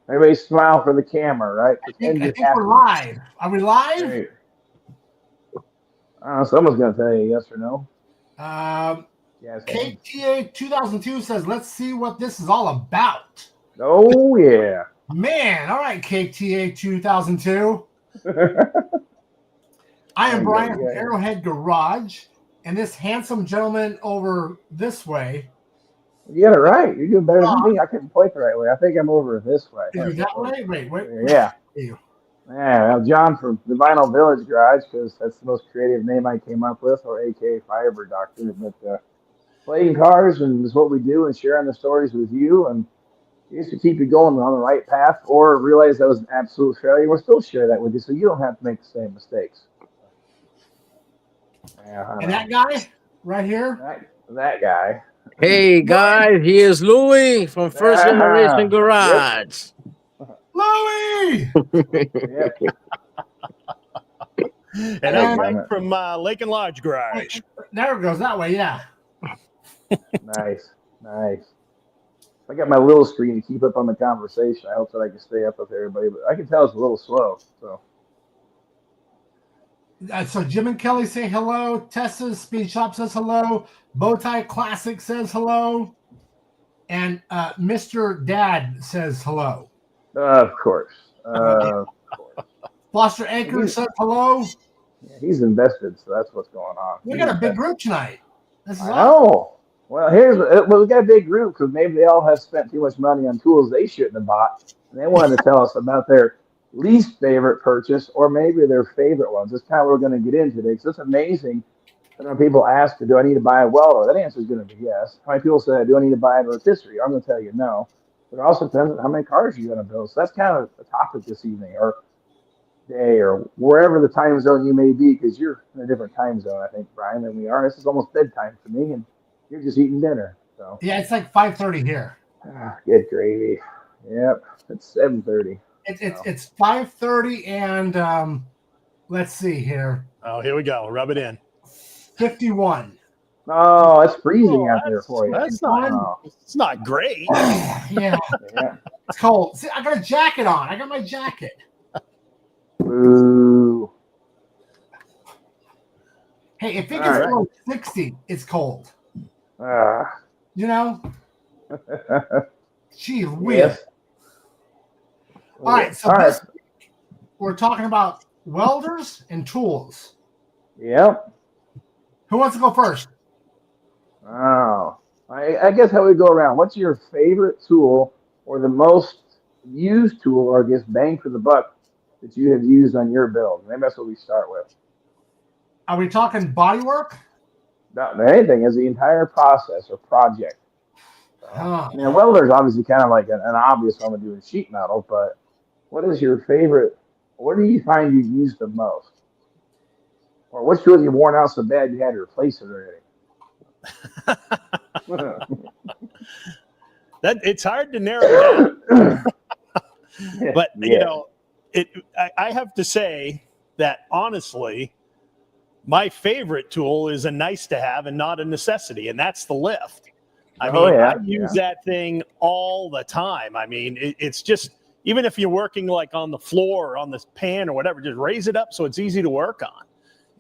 Everybody smile for the camera, right? Pretend I you're think happy. we're live. Are we live? Right. Someone's gonna tell you yes or no. Yes. KTA 2002 says, let's see what this is all about. Oh yeah. Man, all right, KTA 2002. I am Brian from Arrowhead Garage, and this handsome gentleman over this way. You got it right. You're doing better than me. I couldn't point the right way. I think I'm over this way. Is it that way? Wait. Yeah. Yeah, John from the Vinyl Village Garage, because that's the most creative name I came up with, or AKA Firebird Doctor. But playing cars and is what we do, and sharing the stories with you, and used to keep you going on the right path, or realize that was an absolute failure. We'll still share that with you, so you don't have to make the same mistakes. Yeah, and that guy right here, that guy. Hey guys, here's Louie from First Generation Garage. Yep. Louie. Yep. And I'm Mike from Lake and Lodge Garage. There it goes that way, yeah. Nice. I got my little screen to keep up on the conversation. I hope that I can stay up with everybody, but I can tell it's a little slow. So Jim and Kelly say hello. Tessa's Speed Shop says hello. Bowtie Classic says hello. And Mr. Dad says hello. Of course. Foster Anchor says hello. Yeah, he's invested, so that's what's going on. We got a big group tonight. This is awesome. Well, we got a big group because maybe they all have spent too much money on tools they shouldn't have bought. And they wanted to tell us about their least favorite purchase or maybe their favorite ones. That's kind of what we're going to get into today. Because it's amazing that when people ask, do I need to buy a welder? That answer is going to be yes. How many people say, do I need to buy a rotisserie? I'm going to tell you no. But it also depends on how many cars you're going to build. So that's kind of the topic this evening or day or wherever the time zone you may be, because you're in a different time zone, I think, Brian, than we are. This is almost bedtime for me, and you're just eating dinner. So yeah, it's like 5:30 here. Good gravy. Yep, it's 7:30. It's 5:30, and let's see here. Oh, here we go. Rub it in. 51. Oh, it's freezing out there for you. That's not. It's not great. Yeah, it's cold. See, I got a jacket on. I got my jacket. Ooh. Hey, if it gets below 60, it's cold. You know? Gee whiz. Yes. All right, so this week, we're talking about welders and tools. Yep. Who wants to go first? Oh, I guess how we go around. What's your favorite tool or the most used tool or I guess bang for the buck that you have used on your build? Maybe that's what we start with. Are we talking body work? Not anything, is the entire process or project. Now, welder's obviously kind of like an obvious one with doing sheet metal, but what is your favorite? What do you find you use the most? Or which tool you worn out so bad you had to replace it already? That it's hard to narrow down. But you know, I have to say that honestly, my favorite tool is a nice to have and not a necessity, and that's the lift. I mean, I use that thing all the time. I mean, it's just, even if you're working like on the floor or on this pan or whatever, just raise it up so it's easy to work on.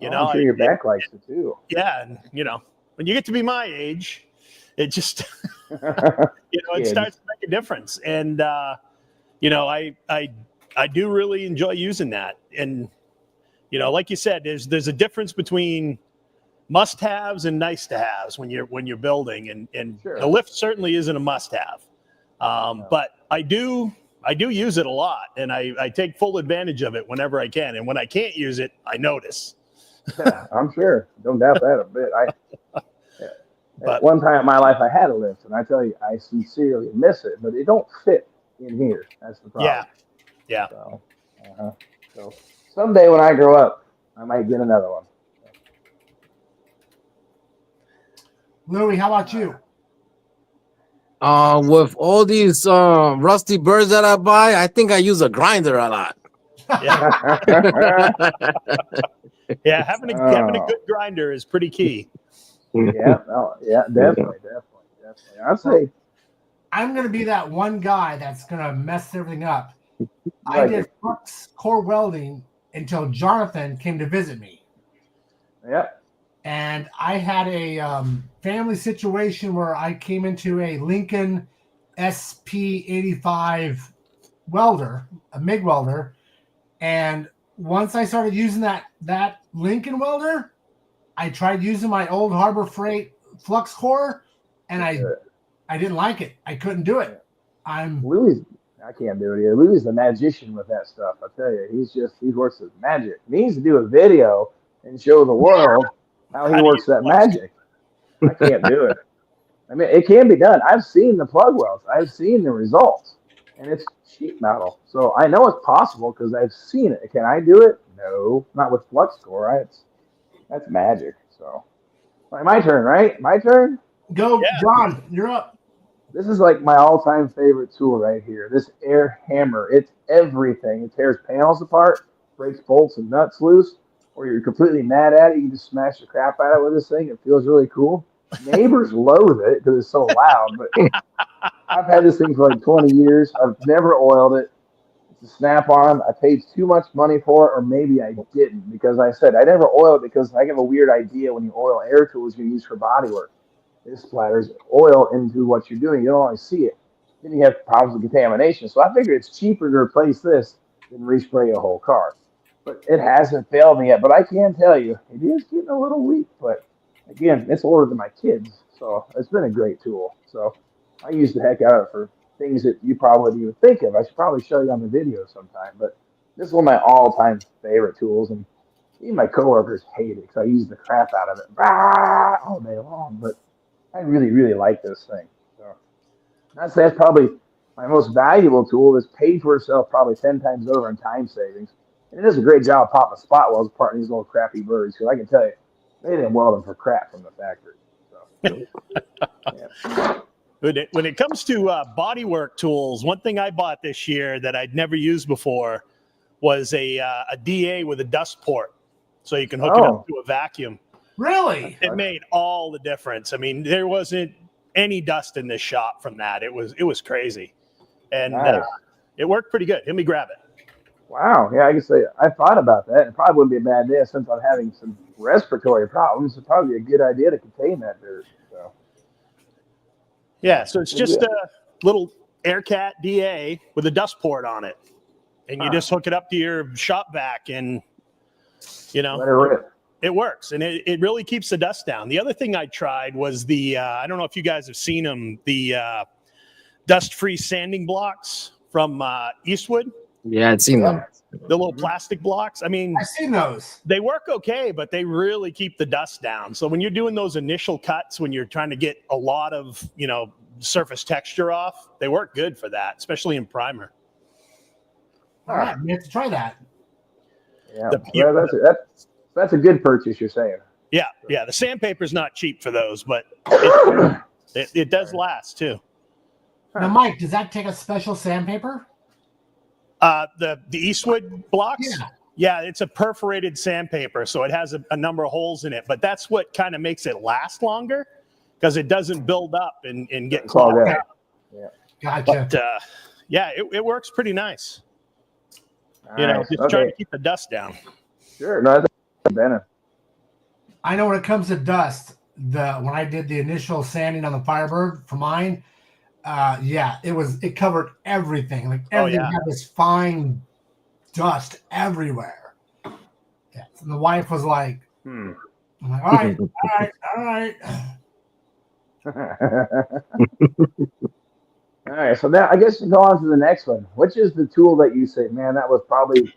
You know, I'm sure your back likes it too. Yeah, and you know, when you get to be my age, it just, you know, it starts to make a difference. And you know, I do really enjoy using that. And you know, like you said, there's a difference between must-haves and nice-to-haves when you're building, and sure. The lift certainly isn't a must-have, but I do use it a lot, and I take full advantage of it whenever I can. And when I can't use it, I notice. Yeah, I'm sure. Don't doubt that a bit. At one time in my life, I had a lift, and I tell you, I sincerely miss it, but it don't fit in here. That's the problem. Yeah. So someday when I grow up, I might get another one. Louie, how about you? With all these rusty birds that I buy, I think I use a grinder a lot. Yeah, having a good grinder is pretty key. Definitely. I'd say I'm going to be that one guy that's going to mess everything up. I Like did it. flux core welding until Jonathan came to visit me. Yep. And I had a family situation where I came into a Lincoln SP85 welder, a MIG welder. And once I started using that Lincoln welder, I tried using my old Harbor Freight flux core, and I didn't like it. I couldn't do it. Louis, I can't do it either. Louis is the magician with that stuff. I tell you, he works with magic. He needs to do a video and show the world how he works that magic. I can't do it. I mean, it can be done. I've seen the plug welds. I've seen the results, and it's sheet metal. So I know it's possible because I've seen it. Can I do it? No, not with flux core. That's magic. So, all right, my turn, right? My turn. Go, Yeah. John. You're up. This is like my all-time favorite tool right here. This air hammer. It's everything. It tears panels apart, breaks bolts and nuts loose, or you're completely mad at it. You can just smash the crap out of it with this thing. It feels really cool. Neighbors loathe it because it's so loud, but I've had this thing for like 20 years. I've never oiled it. It's a snap-on. I paid too much money for it, or maybe I didn't, because I said I never oil it because I have a weird idea when you oil air tools you use for body work. It splatters oil into what you're doing. You don't always see it. Then you have problems with contamination. So I figure it's cheaper to replace this than respray a whole car. But it hasn't failed me yet. But I can tell you, it is getting a little weak. But again, it's older than my kids. So it's been a great tool. So I use the heck out of it for things that you probably didn't even think of. I should probably show you on the video sometime. But this is one of my all-time favorite tools. And even my coworkers hate it because I use the crap out of it all day long. But I really, really like this thing. So I'd say that's probably my most valuable tool. That's paid for itself probably 10 times over in time savings. And it does a great job popping spot welds apart in these little crappy birds. Because I can tell you, they didn't weld them for crap from the factory. So, yeah. When it comes to bodywork tools, one thing I bought this year that I'd never used before was a DA with a dust port. So you can hook it up to a vacuum. Really? It made all the difference. I mean, there wasn't any dust in this shop from that. It was crazy, and Nice. it worked pretty good. Let me grab it. Wow. Yeah, I can say I thought about that. It probably wouldn't be a bad idea since I'm having some respiratory problems. It'd probably be a good idea to contain that dirt. So. Yeah, so it's just a little AirCat DA with a dust port on it, and you just hook it up to your shop vac, and Let it rip. it works, and it really keeps the dust down. The other thing I tried was the I don't know if you guys have seen them, the dust-free sanding blocks from Eastwood. Yeah, I'd seen them. The little plastic blocks. I mean, I've seen those. they work okay, but they really keep the dust down. So when you're doing those initial cuts, when you're trying to get a lot of, surface texture off, they work good for that, especially in primer. All right, we have to try that. Yeah, that's a good purchase, you're saying. Yeah. The sandpaper's not cheap for those, but it does last too. Now, Mike, does that take a special sandpaper? The Eastwood blocks? Yeah, it's a perforated sandpaper, so it has a number of holes in it, but that's what kind of makes it last longer because it doesn't build up and get clogged up. Yeah. Gotcha. But it works pretty nice. Nice. Just trying to keep the dust down. Sure. No, that's better. I know when it comes to dust, when I did the initial sanding on the Firebird for mine, it covered everything. Like everything had this fine dust everywhere. Yeah. And the wife was like, I'm like, all right. All right, so now I guess we go on to the next one. Which is the tool that you say, man, that was probably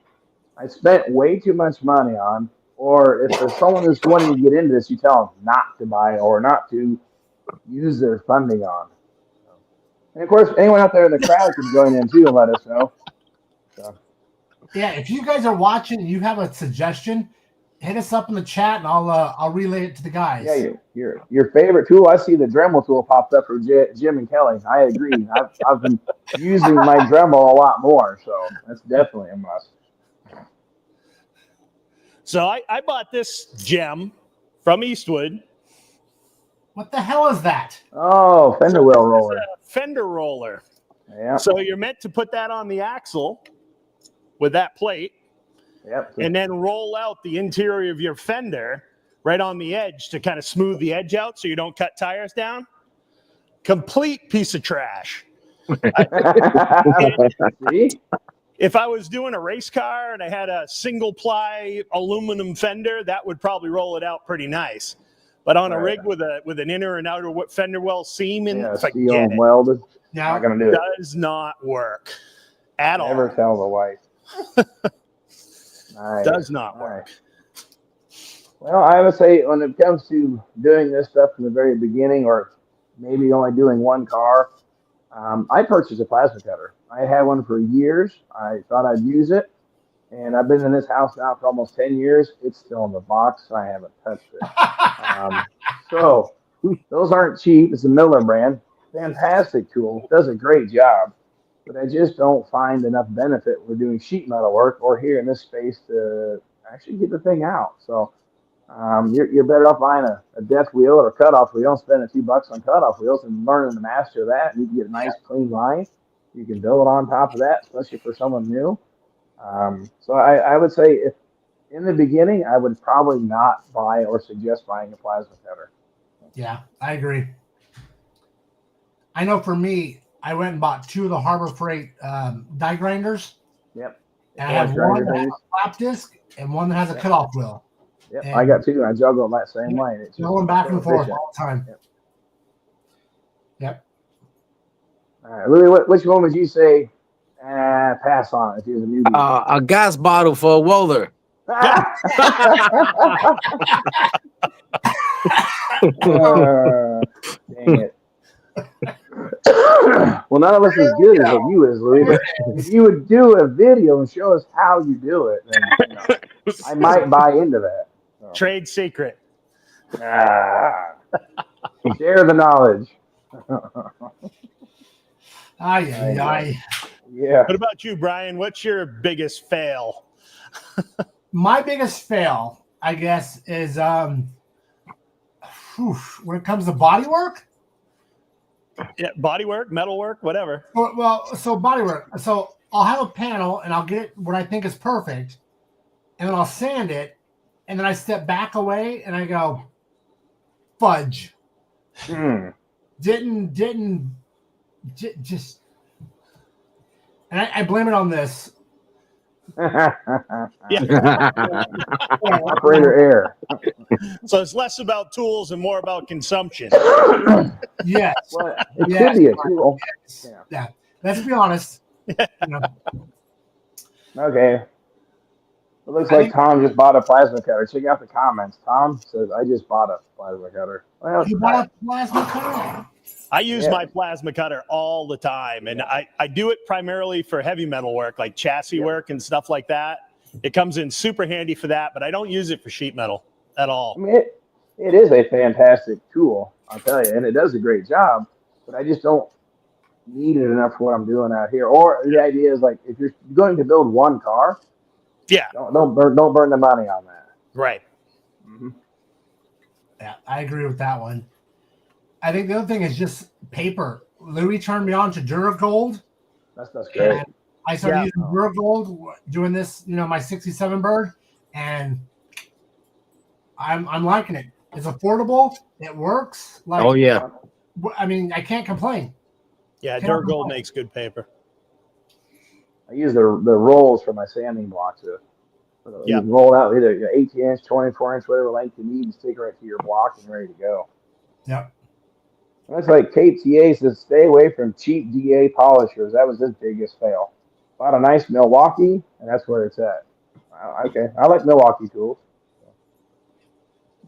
I spent way too much money on, or if there's someone who's wanting to get into this, you tell them not to buy or not to use their funding on. And of course, anyone out there in the crowd can join in too and let us know. So. Yeah, if you guys are watching and you have a suggestion, hit us up in the chat and I'll relay it to the guys. Yeah, your favorite tool. I see the Dremel tool popped up for Jim and Kelly. I agree. I've been using my Dremel a lot more, so that's definitely a must. So I bought this gem from Eastwood. What the hell is that? Oh, fender wheel roller. fender roller. Yeah. So you're meant to put that on the axle with that plate. Yep. And then roll out the interior of your fender right on the edge to kind of smooth the edge out so you don't cut tires down. Complete piece of trash. See? If I was doing a race car and I had a single ply aluminum fender, that would probably roll it out pretty nice. But on a rig with an inner and outer fender well seam in, steel and welded. Yeah. Not gonna do it. Does not work at all. Never tell the wife. Nice. Does not work. Well, I would say when it comes to doing this stuff from the very beginning, or maybe only doing one car, I purchased a plasma cutter. I had one for years. I thought I'd use it, and I've been in this house now for almost 10 years. It's still in the box. I haven't touched it. So those aren't cheap. It's a Miller brand. Fantastic tool. Does a great job. But I just don't find enough benefit with doing sheet metal work or here in this space to actually get the thing out. So you're better off buying a death wheel or a cutoff wheel and spending a few bucks on cutoff wheels and learning to master that. And you can get a nice clean line. You can build on top of that, especially for someone new. So I would say if in the beginning, I would probably not buy or suggest buying a plasma cutter. Yeah, I agree. I know for me, I went and bought 2 of the Harbor Freight die grinders. Yep. And I have one that has a flap disc and one that has a cutoff wheel. Yep. I got 2. I juggle them that same way. It's going back and forth all the time. Yep. All right, Louis, which one would you say pass on if you're a newbie? A gas bottle for a welder. Dang it. Well, none of us as good as what you is, Louis. But if you would do a video and show us how you do it, then I might buy into that. So. Trade secret. Share the knowledge. Yeah. What about you, Brian? What's your biggest fail? My biggest fail, I guess, is when it comes to body work. Yeah, body work, metal work, whatever. So body work. So I'll have a panel and I'll get what I think is perfect, and then I'll sand it, and then I step back away and I go, fudge. Just, and I blame it on this. Operator error. So it's less about tools and more about consumption. Yes. Well, it could be a tool. Yes. Yeah. Let's be honest. Okay. It looks like Tom just bought a plasma cutter. Check out the comments. Tom says, I just bought a plasma cutter. Well, you bought a plasma cutter? I use my plasma cutter all the time, and I do it primarily for heavy metal work, like chassis work and stuff like that. It comes in super handy for that, but I don't use it for sheet metal at all. I mean, it is a fantastic tool, I'll tell you, and it does a great job, but I just don't need it enough for what I'm doing out here. Or the idea is like, if you're going to build one car, don't burn the money on that. Right. Mm-hmm. Yeah, I agree with that one. I think the other thing is just paper. Louis turned me on to Duragold. That's great. I started using Duragold, doing this, my 67 bird, and I'm liking it. It's affordable. It works. I mean, I can't complain. Yeah, Duragold makes good paper. I use the rolls for my sanding blocks. You can roll out either 18-inch, 24-inch, whatever length you need, and stick it right to your block and ready to go. Yep. That's like KTA says, stay away from cheap DA polishers. That was his biggest fail. Bought a nice Milwaukee, and that's where it's at. Okay, I like Milwaukee tools.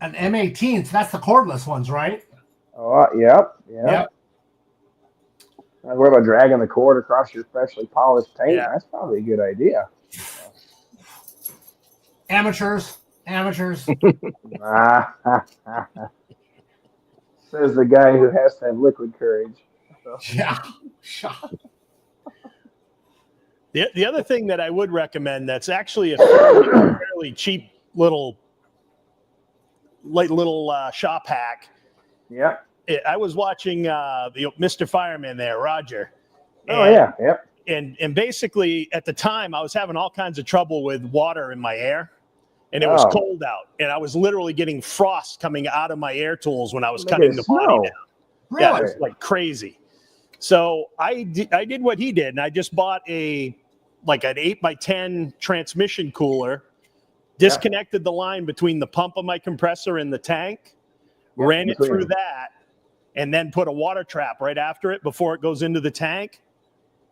An M18, so that's the cordless ones, right? Oh, yep. Not worry about dragging the cord across your freshly polished paint. Yeah. That's probably a good idea. Amateurs. Says the guy who has to have liquid courage. So. Yeah. The other thing that I would recommend that's actually a fairly cheap little shop hack I was watching Mr. Fireman there, Roger. Oh yeah, yep. And basically at the time I was having all kinds of trouble with water in my air, and it was cold out, and I was literally getting frost coming out of my air tools when I was cutting the body down. Really? Yeah, it was like crazy. So I did what he did, and I just bought an 8x10 transmission cooler, disconnected the line between the pump of my compressor and the tank, ran it through that, and then put a water trap right after it before it goes into the tank.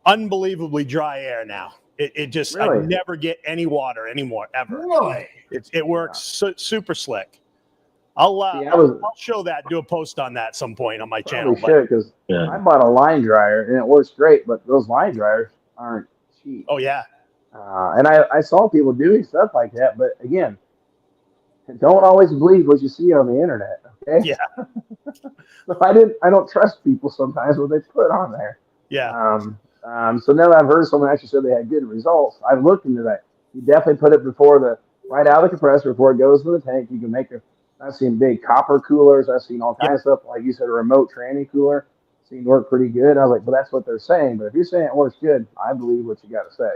Unbelievably dry air now. It just, I never get any water anymore, ever. Really? It works super slick. I'll show that, do a post on that some point on my channel. Should, because I bought a line dryer and it works great, but those line dryers aren't cheap. Oh yeah. And I saw people doing stuff like that, but again, don't always believe what you see on the internet. Okay. Yeah. So I don't trust people sometimes what they put on there. Yeah. So now that I've heard someone actually said they had good results, I've looked into that. You definitely put it right out of the compressor before it goes to the tank. You can make I've seen big copper coolers. I've seen all kinds of stuff. Like you said, a remote tranny cooler seemed to work pretty good. I was like, well, that's what they're saying. But if you're saying it works good, I believe what you got to say.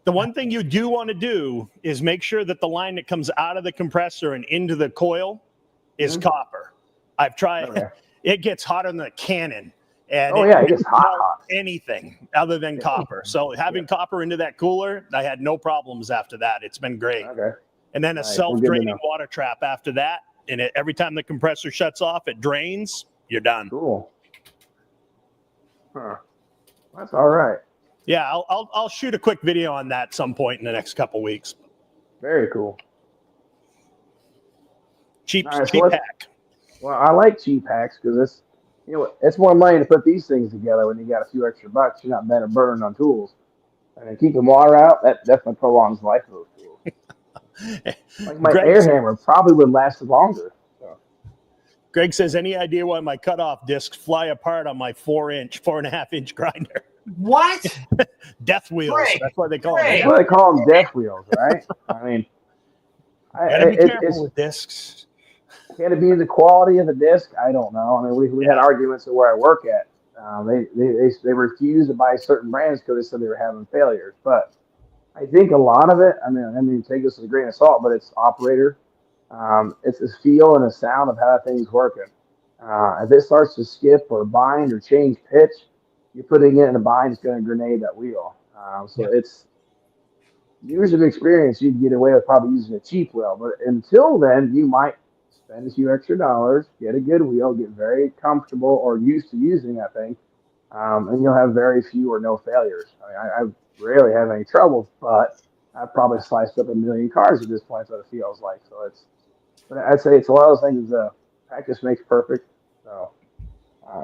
The one thing you do want to do is make sure that the line that comes out of the compressor and into the coil is copper. I've tried. It gets hotter than a cannon. And it gets hot. Anything other than copper. So having copper into that cooler, I had no problems after that. It's been great. Okay. And then a self-draining water trap after that. And every time the compressor shuts off, it drains. You're done. Cool. Huh. That's all right. Yeah, I'll shoot a quick video on that some point in the next couple weeks. Very cool. Cheap hack. Well, I like cheap hacks because it's more money to put these things together when you got a few extra bucks. You're not burning on tools. And then keeping water out, that definitely prolongs the life of those tools. Like my air hammer probably would last longer. So. Greg says, any idea why my cutoff discs fly apart on my 4.5-inch grinder? What? Death wheels. Greg, that's what they call them. That's what they call them, death wheels, right? I mean, gotta be careful with discs. Can it be the quality of the disc? I don't know. I mean, we had arguments at where I work at. They refused to buy certain brands because they said they were having failures. But I think a lot of it, I mean, take this with a grain of salt, but it's operator. It's a feel and a sound of how things working. If it starts to skip or bind or change pitch, you're putting it in a bind, it's going to grenade that wheel. It's years of experience. You'd get away with probably using a cheap wheel, but until then, you might spend a few extra dollars, get a good wheel, get very comfortable or used to using that thing, and you'll have very few or no failures. I rarely have any trouble, but I've probably sliced up 1 million cars at this point, so it feels like. But I'd say it's a lot of those things. Practice makes perfect. So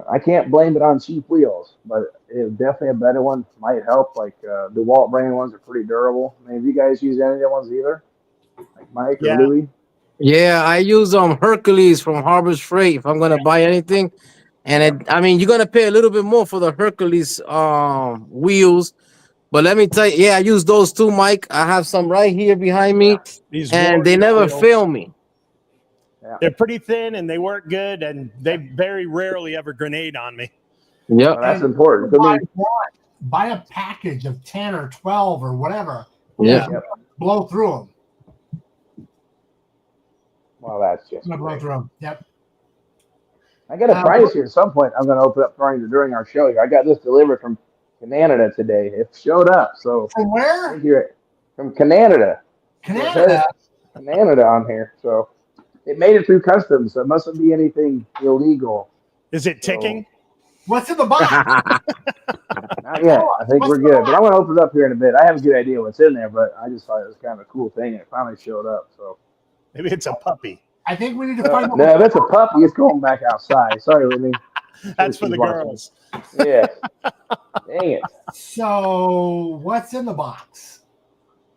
I can't blame it on cheap wheels, but definitely a better one might help. Like the DeWalt brand ones are pretty durable. I mean, have you guys used any of the ones either? Like Mike or Louie? Yeah, I use Hercules from Harbor's Freight if I'm gonna buy anything, and you're gonna pay a little bit more for the Hercules wheels, but let me tell you, I use those too, Mike. I have some right here behind me, and they never fail me. Yeah. They're pretty thin and they work good, and they very rarely ever grenade on me. Yeah, well, that's important. Buy a package of 10 or 12 or whatever. Yeah, blow through them. Well, that's just blow through them. Yep. I got a price here at some point. I'm going to open up during our show here. I got this delivered from Canada today. It showed up. So from where? From Canada. Canada on here. So it made it through customs. So it mustn't be anything illegal. Is it ticking? What's in the box? Not yet. I think we're good. But I'm going to open it up here in a bit. I have a good idea what's in there, but I just thought it was kind of a cool thing, and it finally showed up. So maybe it's a puppy. I think we need to find out. No, that's a puppy. It's going back outside. Sorry, Whitney. That's for the girls. Yeah. Dang it. So what's in the box?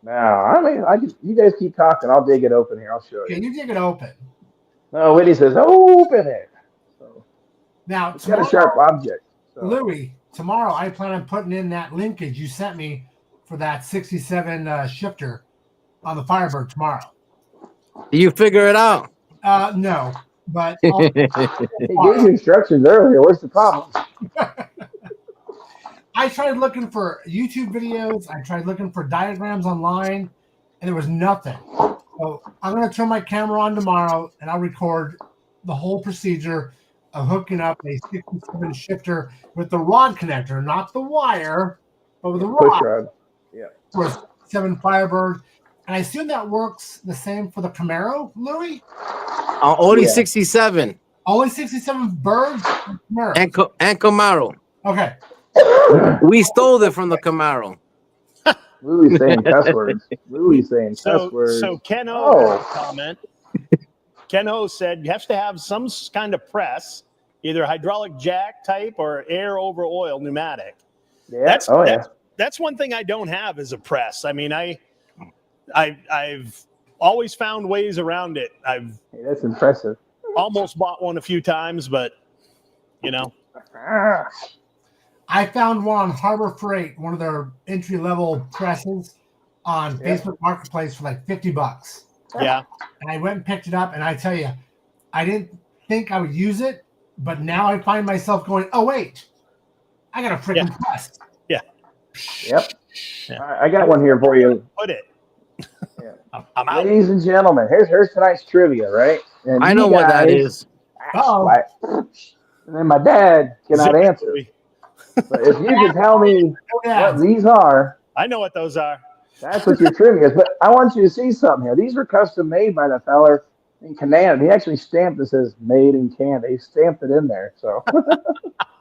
Now, you guys keep talking. I'll dig it open here. I'll show you. Can you dig it open? No, Whitney says, open it. So now, it's got a sharp object. So. Louie, tomorrow I plan on putting in that linkage you sent me for that 67 shifter on the Firebird tomorrow. Do you figure it out? No, but He gave you instructions earlier. Where's the problem? I tried looking for YouTube videos. I tried looking for diagrams online, and there was nothing. So I'm going to turn my camera on tomorrow, and I'll record the whole procedure of hooking up a 67 shifter with the rod connector, not the wire, but with the Push rod. rod. Yeah. For a 67 Firebird. And I assume that works the same for the Camaro, Louis? Only 67. Only 67 birds and Camaro. And Camaro. Okay. We stole it from the Camaro. Louis saying cuss words. Louis saying cuss words. So Ken O had a comment. Ken O said you have to have some kind of press, either hydraulic jack type or air over oil pneumatic. Yeah. That's one thing I don't have is a press. I mean, I've always found ways around it. Hey, that's impressive. Almost bought one a few times, but you know. I found one on Harbor Freight, one of their entry-level presses on Facebook Marketplace for like $50. Yeah. And I went and picked it up, and I tell you, I didn't think I would use it, but now I find myself going, oh, wait, I got a freaking press. Yeah. Yep. Yeah. I got one here for you. Put it. Yeah. I'm out. Ladies and gentlemen, here's tonight's trivia, right? And I know what that is. Uh-oh. And then my dad cannot answer. But if you can tell me what these are, I know what those are. That's what your trivia is. But I want you to see something here. These were custom made by the feller in Canada. He actually stamped it, says made in Canada. He stamped it in there. So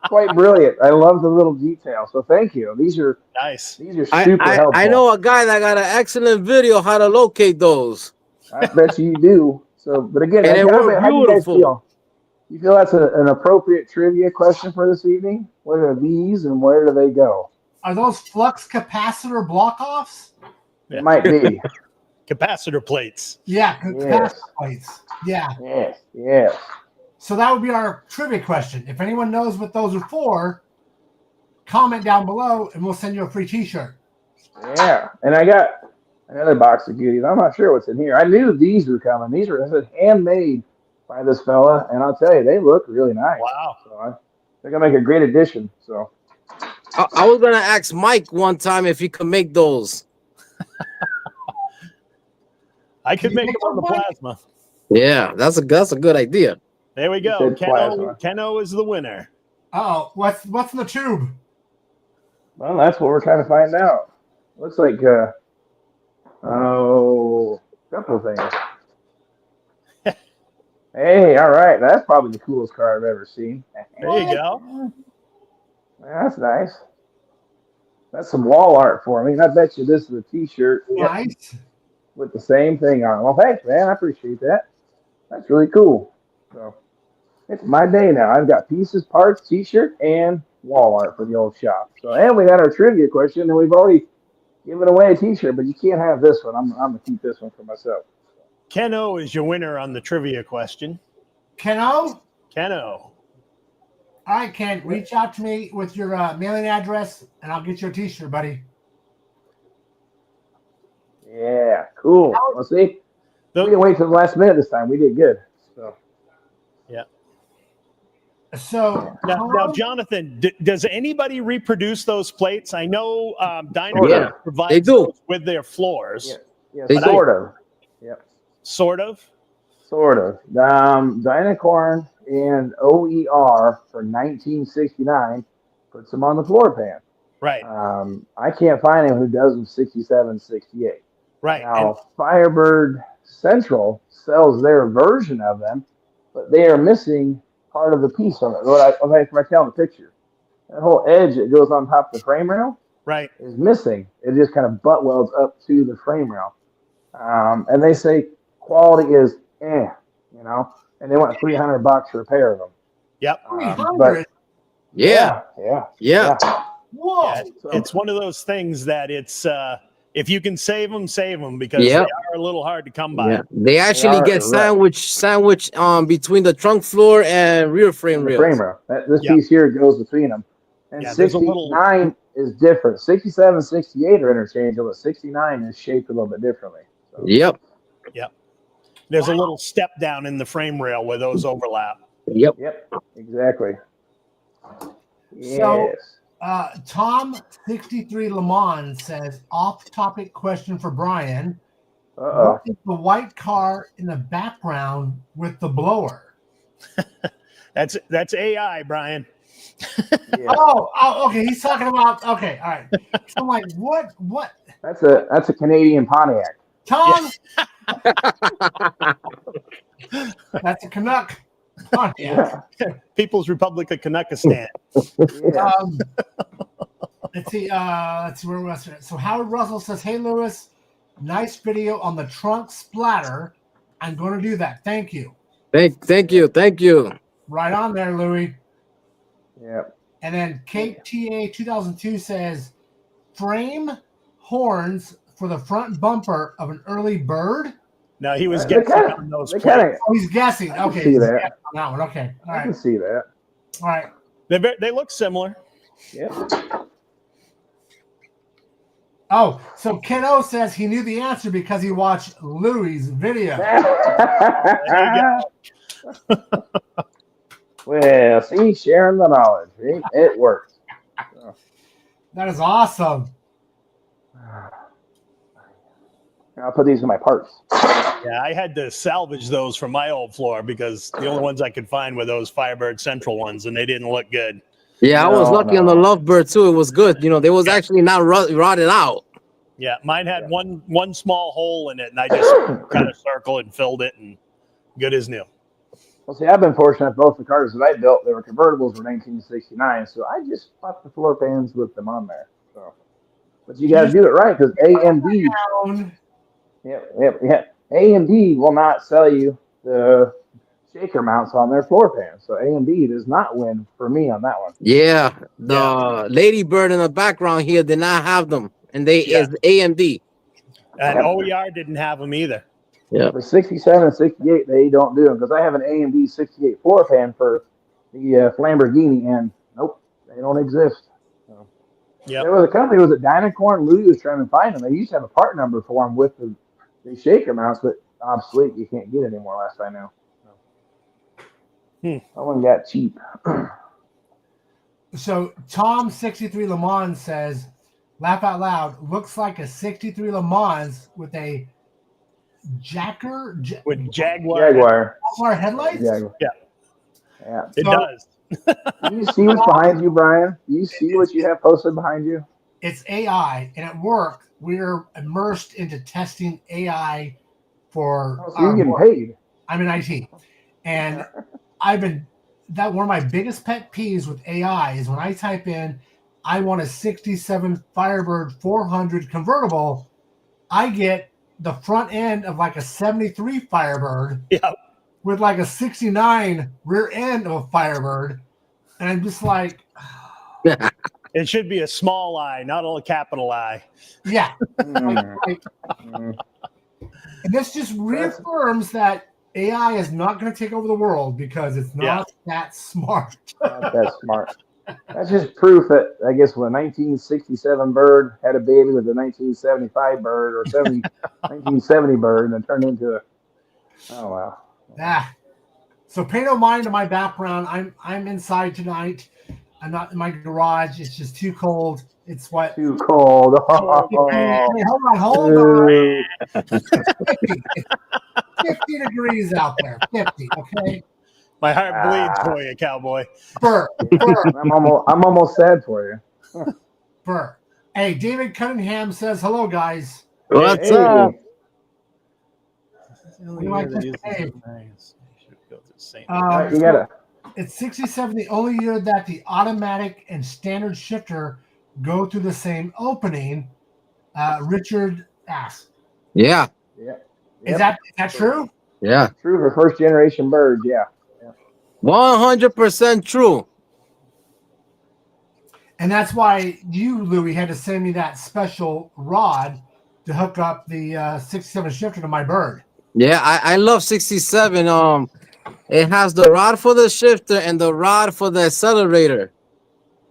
quite brilliant. I love the little detail. So thank you. These are nice. These are super helpful. I know a guy that got an excellent video how to locate those. I bet you do. So, but again, and how do you guys feel? You feel that's an appropriate trivia question for this evening? What are these and where do they go? Are those flux capacitor block-offs? It might be. Capacitor plates. Yeah, capacitor plates. Yeah. Yes. So that would be our trivia question. If anyone knows what those are for, comment down below and we'll send you a free t-shirt. Yeah. And I got another box of goodies. I'm not sure what's in here. I knew these were coming. These were handmade by this fella, and I'll tell you, they look really nice. Wow. So they're going to make a great addition. So I was going to ask Mike one time if he could make those. I could make them on the plasma. Yeah, that's a good idea. There we go. Ken-O is the winner. Oh, what's in the tube? Well, that's what we're trying to find out. Looks like a couple of things. Hey, all right. That's probably the coolest car I've ever seen. There you go. That's nice. That's some wall art for me. And I bet you this is a t-shirt. Nice. With the same thing on. Well, thanks, man. I appreciate that. That's really cool. So it's my day now. I've got pieces, parts, t-shirt, and wall art for the old shop. So, and we got our trivia question, and we've already given away a t-shirt, but you can't have this one. I'm going to keep this one for myself. Ken-O is your winner on the trivia question. Ken-O? Ken-O. All right, Ken. Reach out to me with your mailing address, and I'll get you a t-shirt, buddy. Yeah, cool. Well, see, we didn't wait till the last minute this time. We did good. So, yeah. So now Jonathan, does anybody reproduce those plates? I know Dynacorn provides those with their floors. Yeah, sort of. Yep. Sort of. Dynacorn and OER for 1969 puts them on the floor pan. Right. I can't find anyone who does them 67, 68. Right. Now, Firebird Central sells their version of them, but they are missing part of the piece on it. If I tell the picture, that whole edge that goes on top of the frame rail, right, is missing. It just kind of butt welds up to the frame rail, and they say quality is and they want $300 for a pair of them. Yep. But yeah. Whoa! Yeah, it's one of those things that it's if you can save them because they are a little hard to come by. Yeah. They actually get sandwich between the trunk floor and rear frame rail. This piece here goes between them. And 69 is different. 67, 68 are interchangeable, but 69 is shaped a little bit differently. So. Yep. There's a little step down in the frame rail where those overlap. Yep. Yep. Exactly. Yes. So, Tom 63 Le Mans says, off-topic question for Brian. What is the white car in the background with the blower? That's AI, Brian. Yeah. Oh, okay. He's talking about. Okay, all right. So I'm like, what? That's a Canadian Pontiac. Tom. That's a Canuck. Yeah. People's Republic of Canuckistan. Yeah. Let's see where we're at. So Howard Russell says, "Hey Lewis, nice video on the trunk splatter. I'm going to do that. Thank you." Thank you. Right on there, Louis. Yep. And then KTA 2002 says, "Frame horns for the front bumper of an early bird." No, he was guessing on those. Oh, he's guessing. I can Okay, see he's that. guessing on that one. Okay, all I right, can see that. all right. They look similar. Yep. Oh, so Ken O says he knew the answer because he watched Louis' video. Well, see, sharing the knowledge. It works. That is awesome. I'll put these in my parts. Yeah, I had to salvage those from my old floor because the only ones I could find were those Firebird Central ones, and they didn't look good. Yeah, I was lucky on the Lovebird too. It was good. You know, they was actually not rotted out. Yeah, mine had one small hole in it, and I just kind of circled and filled it, and good as new. Well, see, I've been fortunate. Both the cars that I built, they were convertibles, were 1969, so I just popped the floor pans with them on there. So, but you got to do it right because AMD. Yeah. AMD will not sell you the shaker mounts on their floor pans, so AMD does not win for me on that one. Yeah, the Ladybird in the background here did not have them, and they is AMD. And OER didn't have them either. Yeah, for 67 and 68, they don't do them because I have an AMD 68 floor pan for the Lamborghini, and nope, they don't exist. So, there was a company, was it Dynacorn? Louis was trying to find them. They used to have a part number for them with the shaker mounts, but obsolete. You can't get anymore. Last I know. That one got cheap. So Tom 63 Le Mans says, laugh out loud, looks like a 63 Le Mans with a Jaguar headlights. Jaguar. Yeah, it does. Do you see what's behind you, Brian? Do you see what you have posted behind you? It's AI, and at work we're immersed into testing AI for. So you're getting paid. I'm in IT, and one of my biggest pet peeves with AI is when I type in, I want a 67 Firebird 400 convertible, I get the front end of like a 73 Firebird with like a 69 rear end of a Firebird. And I'm just like, it should be a small I, not a capital I. Yeah. And this just reaffirms that AI is not going to take over the world because it's not that smart. Not that smart. That's just proof that, I guess, when a 1967 bird had a baby with a 1975 bird or 1970 bird and it turned into a, oh, wow. So pay no mind to my background. I'm inside tonight. I'm not in my garage. It's just too cold. It's what? Too cold. Hold on. 50 degrees out there. 50, okay? My heart bleeds for you, cowboy. Burr. I'm almost sad for you. Burr. Hey, David Cunningham says, hello, guys. What's up? You got it. It's 67, the only year that the automatic and standard shifter go through the same opening. Richard asks. Yeah. Is that true? Yeah. True for first generation birds, yeah. 100% true. And that's why you, Louis, had to send me that special rod to hook up the 67 shifter to my bird. Yeah, I love 67. It has the rod for the shifter and the rod for the accelerator.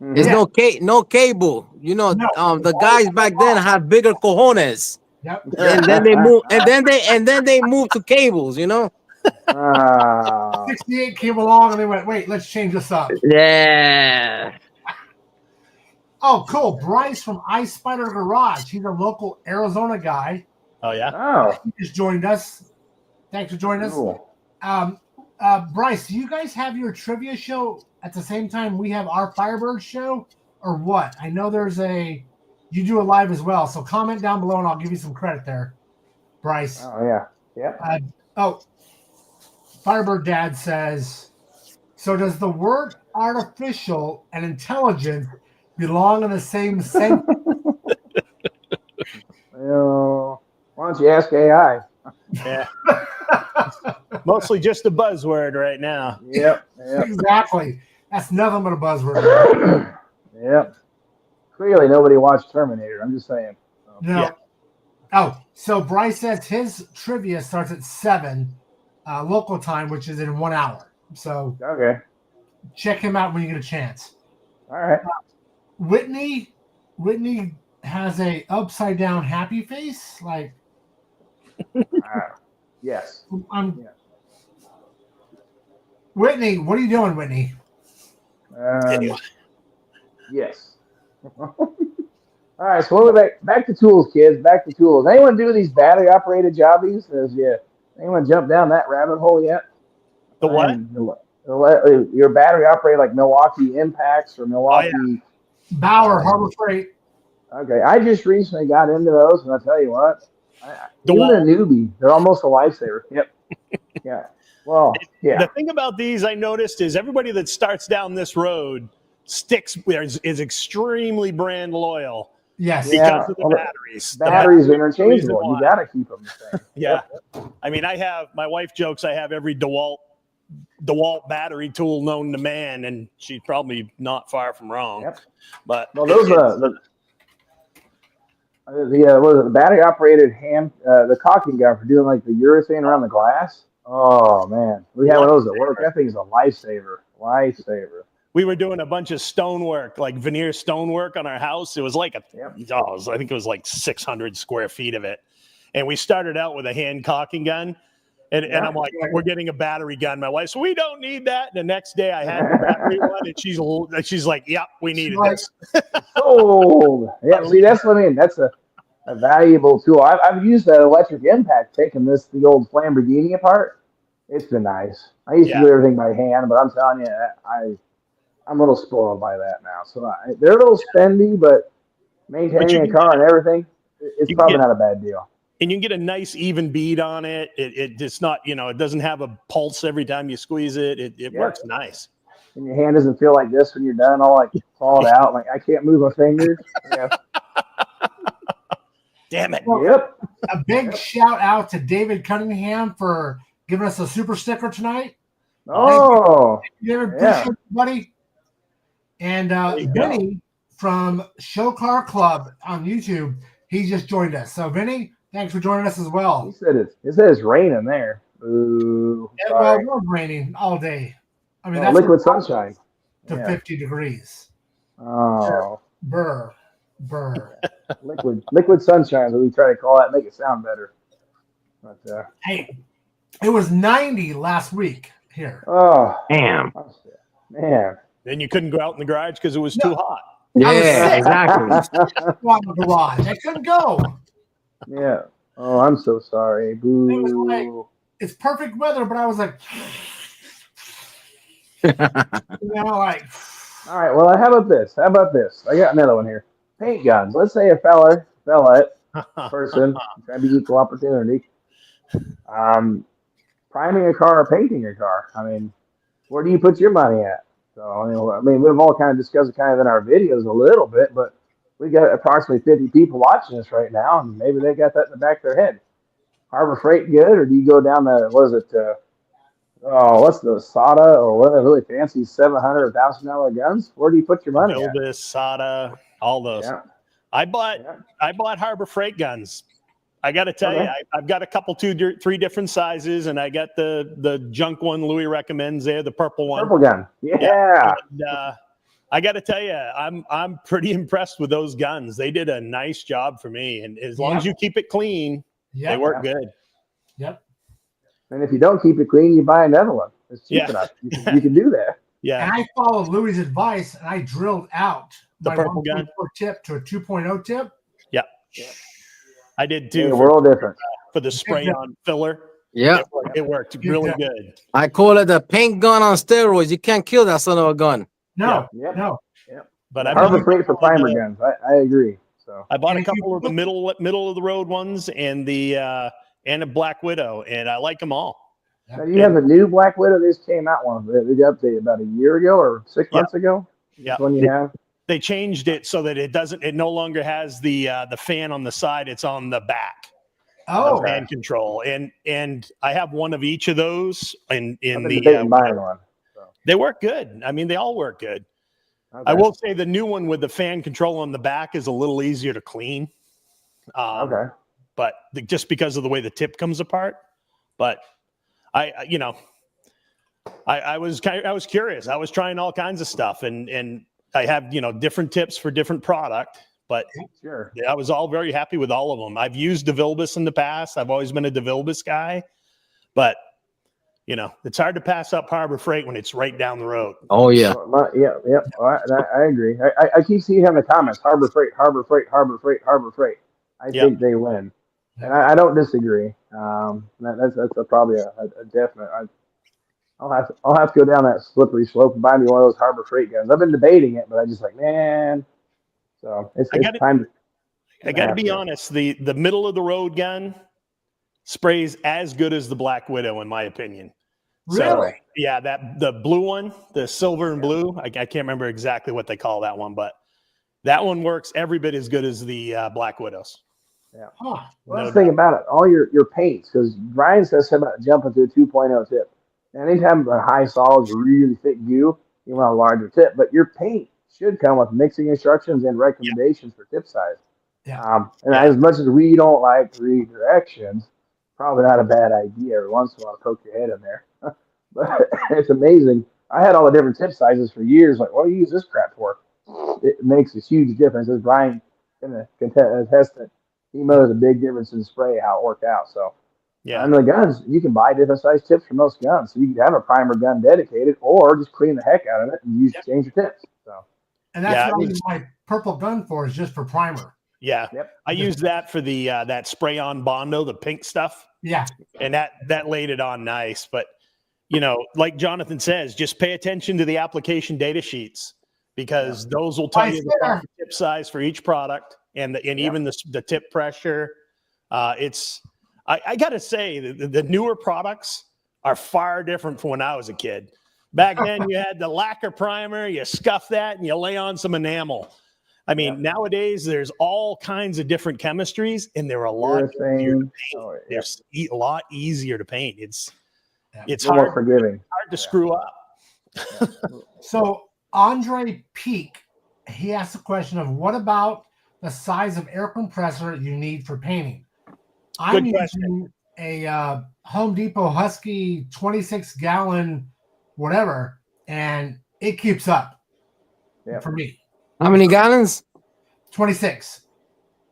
There's no cable. You know, the guys back then had bigger cojones. Yep. And then they move, and then they move to cables, you know. 68 came along and they went, wait, let's change this up. Yeah. Oh, cool. Bryce from Ice Spider Garage. He's a local Arizona guy. Oh yeah. Oh, He just joined us. Thanks for joining us. cool. Bryce, do you guys have your trivia show at the same time we have our Firebird show, or what? I know you do a live as well. So comment down below and I'll give you some credit there, Bryce. Oh yeah. Yep. Firebird Dad says, so does the word artificial and intelligence belong in the same sentence? Well, why don't you ask AI? Yeah. Mostly just a buzzword right now. Yep. Exactly. That's nothing but a buzzword. Yep. Clearly, nobody watched Terminator. I'm just saying. No. Yeah. Oh, so Bryce says his trivia starts at 7 local time, which is in 1 hour. So Okay. check him out when you get a chance. All right. Whitney has a upside down happy face. Like, Yes. I'm. Yeah. Whitney, what are you doing, Whitney? Anyway. Yes. All right. So we're back to tools, kids. Back to tools. Anyone do these battery operated jobbies? Anyone jump down that rabbit hole yet? The what? Your battery operated like Milwaukee Impacts or Milwaukee Bauer, Harbor Freight. Okay, I just recently got into those, and I'll tell you what, The even wall. a newbie, they're almost a lifesaver. Yep. Yeah. Well, yeah. The thing about these I noticed is everybody that starts down this road is extremely brand loyal. Yes. Yeah. Because of the batteries. Batteries are interchangeable. You got to keep them the same. Yeah. Yep. I mean, my wife jokes I have every DeWalt battery tool known to man, and she's probably not far from wrong. Yep. But Well, those the battery operated hand, the caulking gun for doing like the urethane around the glass. Oh man, we have one of those at work. That thing's a lifesaver. Lifesaver. we were doing a bunch of stonework, like veneer stonework on our house. It was like I think it was like 600 square feet of it. And we started out with a hand caulking gun. And I'm like, we're getting a battery gun. My wife, so we don't need that. The next day I had the battery one, and she's like, yep, we needed this. Oh, yeah. See, that's what I mean. That's a valuable tool. I've used that electric impact, taking the old Lamborghini apart. It's been nice. I used to do everything by hand, but I'm telling you, I'm a little spoiled by that now. So they're a little spendy, but maintaining a car and everything, it's probably not a bad deal. And you can get a nice even bead on it. It's not, it doesn't have a pulse every time you squeeze it. It works nice. And your hand doesn't feel like this when you're done, all like fall out. Like I can't move my fingers. Yeah. Damn it. Yep. A big shout out to David Cunningham for giving us a super sticker tonight. Oh, David, appreciate you, buddy. And Vinny from Show Car Club on YouTube, he just joined us. So Vinny, thanks for joining us as well. He said it's raining there. Ooh, well, it was raining all day. I mean, that's liquid sunshine to 50 degrees. Oh, Burr. liquid sunshine is what we try to call that. Make it sound better. But hey, it was 90 last week here. Oh, damn, man. Then you couldn't go out in the garage because it was too hot. Yeah, exactly. Out in the garage, I couldn't go. Yeah. Oh, I'm so sorry. Boo. It was like, it's perfect weather, but I was like, like. All right. Well, how about this? I got another one here. Paint guns. Let's say a fella, person, trying to be equal opportunity. Priming a car or painting a car. I mean, where do you put your money at? So, I mean, we've all kind of discussed it kind of in our videos a little bit, but we got approximately 50 people watching this right now, and maybe they got that in the back of their head. Harbor Freight good, or do you go down the, what's the SATA or what are the really fancy $700, $1,000 guns? Where do you put your money at? Cordless, SATA, all those. Yeah. I bought Harbor Freight guns. I got to tell you, I've got a couple, 3 different sizes, and I got the junk one Louis recommends there, the purple one. Purple gun. Yeah. And, I got to tell you, I'm pretty impressed with those guns. They did a nice job for me, and as long as you keep it clean, they work good. Yep. And if you don't keep it clean, you buy another one. It's cheap enough. You can do that. Yeah. And I followed Louis' advice, and I drilled out the my purple gun tip to a 2.0 tip. Yeah. I did too. World difference for the spray on filler. Yeah, it worked really good. I call it the paint gun on steroids. You can't kill that son of a gun. No. But I Harbor Freight for primer guns. I agree. So I bought a couple of the middle of the road ones and a Black Widow, and I like them all. Now, you have the new Black Widow. This came out one. They updated about a year ago or 6 months ago. Yeah, when you have. They changed it so that it no longer has the fan on the side. It's on the back. Oh, fan control, and I have one of each of those in the buying one. So. They work good. I mean, they all work good. Okay. I will say the new one with the fan control on the back is a little easier to clean. But just because of the way the tip comes apart. But I was curious. I was trying all kinds of stuff, and I have different tips for different product. But sure, I was all very happy with all of them. I've used DeVilbiss in the past. I've always been a DeVilbiss guy, but it's hard to pass up Harbor Freight when it's right down the road. Oh yeah, yeah. I agree. I keep seeing in the comments Harbor Freight, Harbor Freight, Harbor Freight, Harbor Freight. I think they win, and I don't disagree. That's probably a definite. I'll have to go down that slippery slope and buy me one of those Harbor Freight guns. I've been debating it, but I just man. So it's time. I got to be honest. The middle of the road gun sprays as good as the Black Widow, in my opinion. Really? So, yeah, the blue one, the silver and blue. I can't remember exactly what they call that one, but that one works every bit as good as the Black Widows. Yeah. Huh. Well, let's think about it. All your paints, because Brian says something about jumping to a 2.0 tip. And anytime a high solids, really thick goo, you want a larger tip. But your paint should come with mixing instructions and recommendations for tip size. As much as we don't like to read directions, probably not a bad idea every once in a while to poke your head in there. But it's amazing. I had all the different tip sizes for years. Like, what do you use this crap for? It makes a huge difference. As Brian can attest that he knows a big difference in spray, how it worked out. So, and the guns, you can buy different size tips for most guns. So you can have a primer gun dedicated, or just clean the heck out of it and change your tips. So, and that's what I use my purple gun for, is just for primer. Yeah. Yep. I used that for the that spray on Bondo, the pink stuff. Yeah. And that laid it on nice. But like Jonathan says, just pay attention to the application data sheets, because those will tell you the proper tip size for each product and even the tip pressure. I gotta say the newer products are far different from when I was a kid. Back then you had the lacquer primer, you scuff that and you lay on some enamel. I mean, nowadays there's all kinds of different chemistries, and they're a lot easier to paint. They're a lot easier to paint. It's hard, forgiving, hard to screw up. So Andre Peak, he asked the question of, what about the size of air compressor you need for painting? I'm using a Home Depot Husky 26-gallon whatever, and it keeps up for me. How many gallons? 26.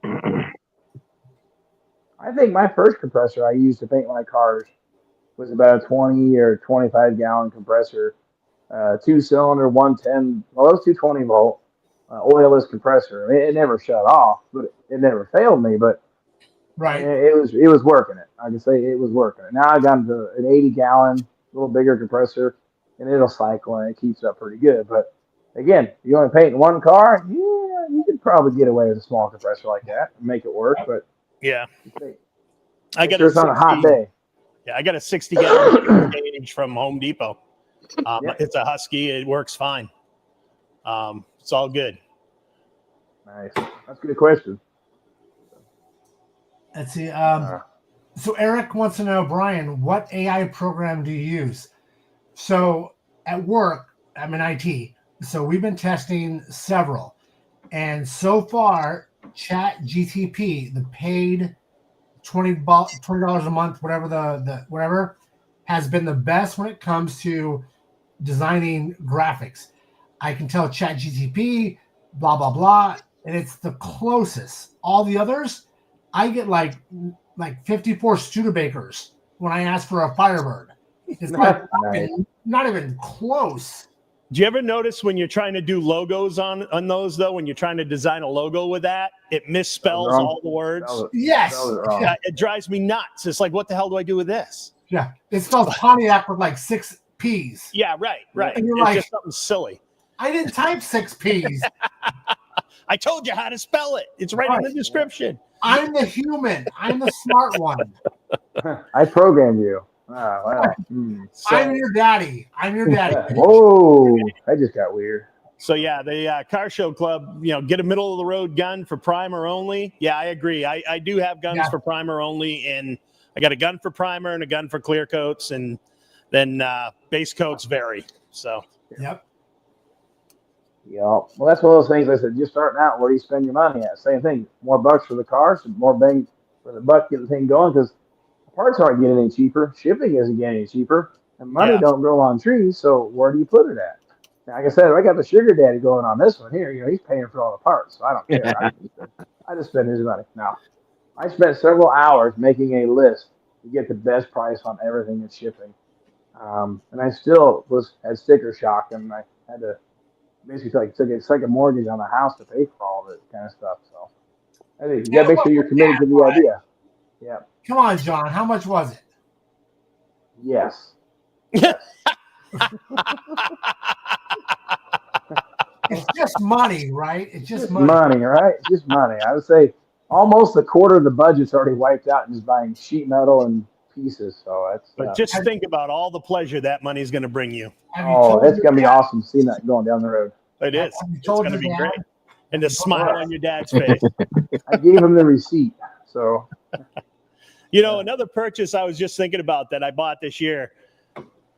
I think my first compressor I used to paint my cars was about a 20 or 25-gallon compressor, 2-cylinder, 110. Well, it was 220 volt, oilless compressor. I mean, it never shut off, but it never failed me. But it was working it. I can say it was working it. Now I've gone to an 80-gallon, little bigger compressor, and it'll cycle and it keeps up pretty good. But again, you want to paint one car, you could probably get away with a small compressor like that and make it work. But I got it's on a hot day. Yeah, I got a 60-gallon gauge from Home Depot. It's a Husky. It works fine. It's all good. Nice. That's a good question. Let's see. So Eric wants to know, Brian, what AI program do you use? So at work, I'm in IT. So we've been testing several. And so far, ChatGTP, the paid $20 a month, whatever the whatever, has been the best when it comes to designing graphics. I can tell ChatGTP, blah, blah, blah. And it's the closest. All the others, I get like 54 Studebakers when I ask for a Firebird. It's like Nice. not even close. Do you ever notice when you're trying to do logos on those, though, when you're trying to design a logo with that, it misspells all the words? Yes. It drives me nuts. It's like, what the hell do I do with this? Yeah. It spells Pontiac with like 6 P's. Yeah, right. And you're It's like, just something silly. I didn't type 6 P's. I told you how to spell it. It's right in the description. I'm the human. I'm the smart one. I programmed you. Oh, wow. I'm your daddy. Whoa, that just got weird. So yeah, the car show club, get a middle of the road gun for primer only. Yeah, I agree. I do have guns for primer only, and I got a gun for primer and a gun for clear coats, and then base coats vary. So yep. Yeah, well, that's one of those things. I said, just starting out, where do you spend your money at? Same thing. More bucks for the cars, more bang for the buck, get the thing going, because parts aren't getting any cheaper. Shipping isn't getting any cheaper. And money don't grow on trees, so where do you put it at? Now, like I said, I got the sugar daddy going on this one here. He's paying for all the parts, so I don't care. I just spend his money. Now, I spent several hours making a list to get the best price on everything that's shipping. And I still had sticker shock, and I had to basically took a second mortgage on the house to pay for all this kind of stuff. So I think you got to make sure you're committed to the idea. Yeah. Come on, John. How much was it? Yes. It's just money, right? It's just money, right? It's just money. I would say almost a quarter of the budget's already wiped out in just buying sheet metal and pieces. So that's. But just think about all the pleasure that money's going to bring you. Oh, it's going to be awesome seeing that going down the road. It is. It's going to be great. And the smile on your dad's face. I gave him the receipt. So. Another purchase I was just thinking about that I bought this year.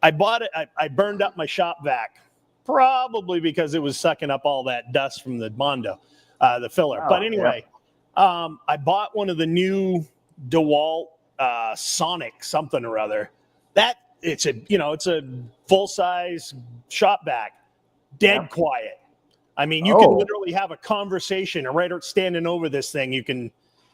I bought it. I burned up my shop vac, probably because it was sucking up all that dust from the Mondo, the filler. But anyway, I bought one of the new DeWalt Sonic something or other. It's a full size shop vac, dead quiet. I mean, you can literally have a conversation right standing over this thing.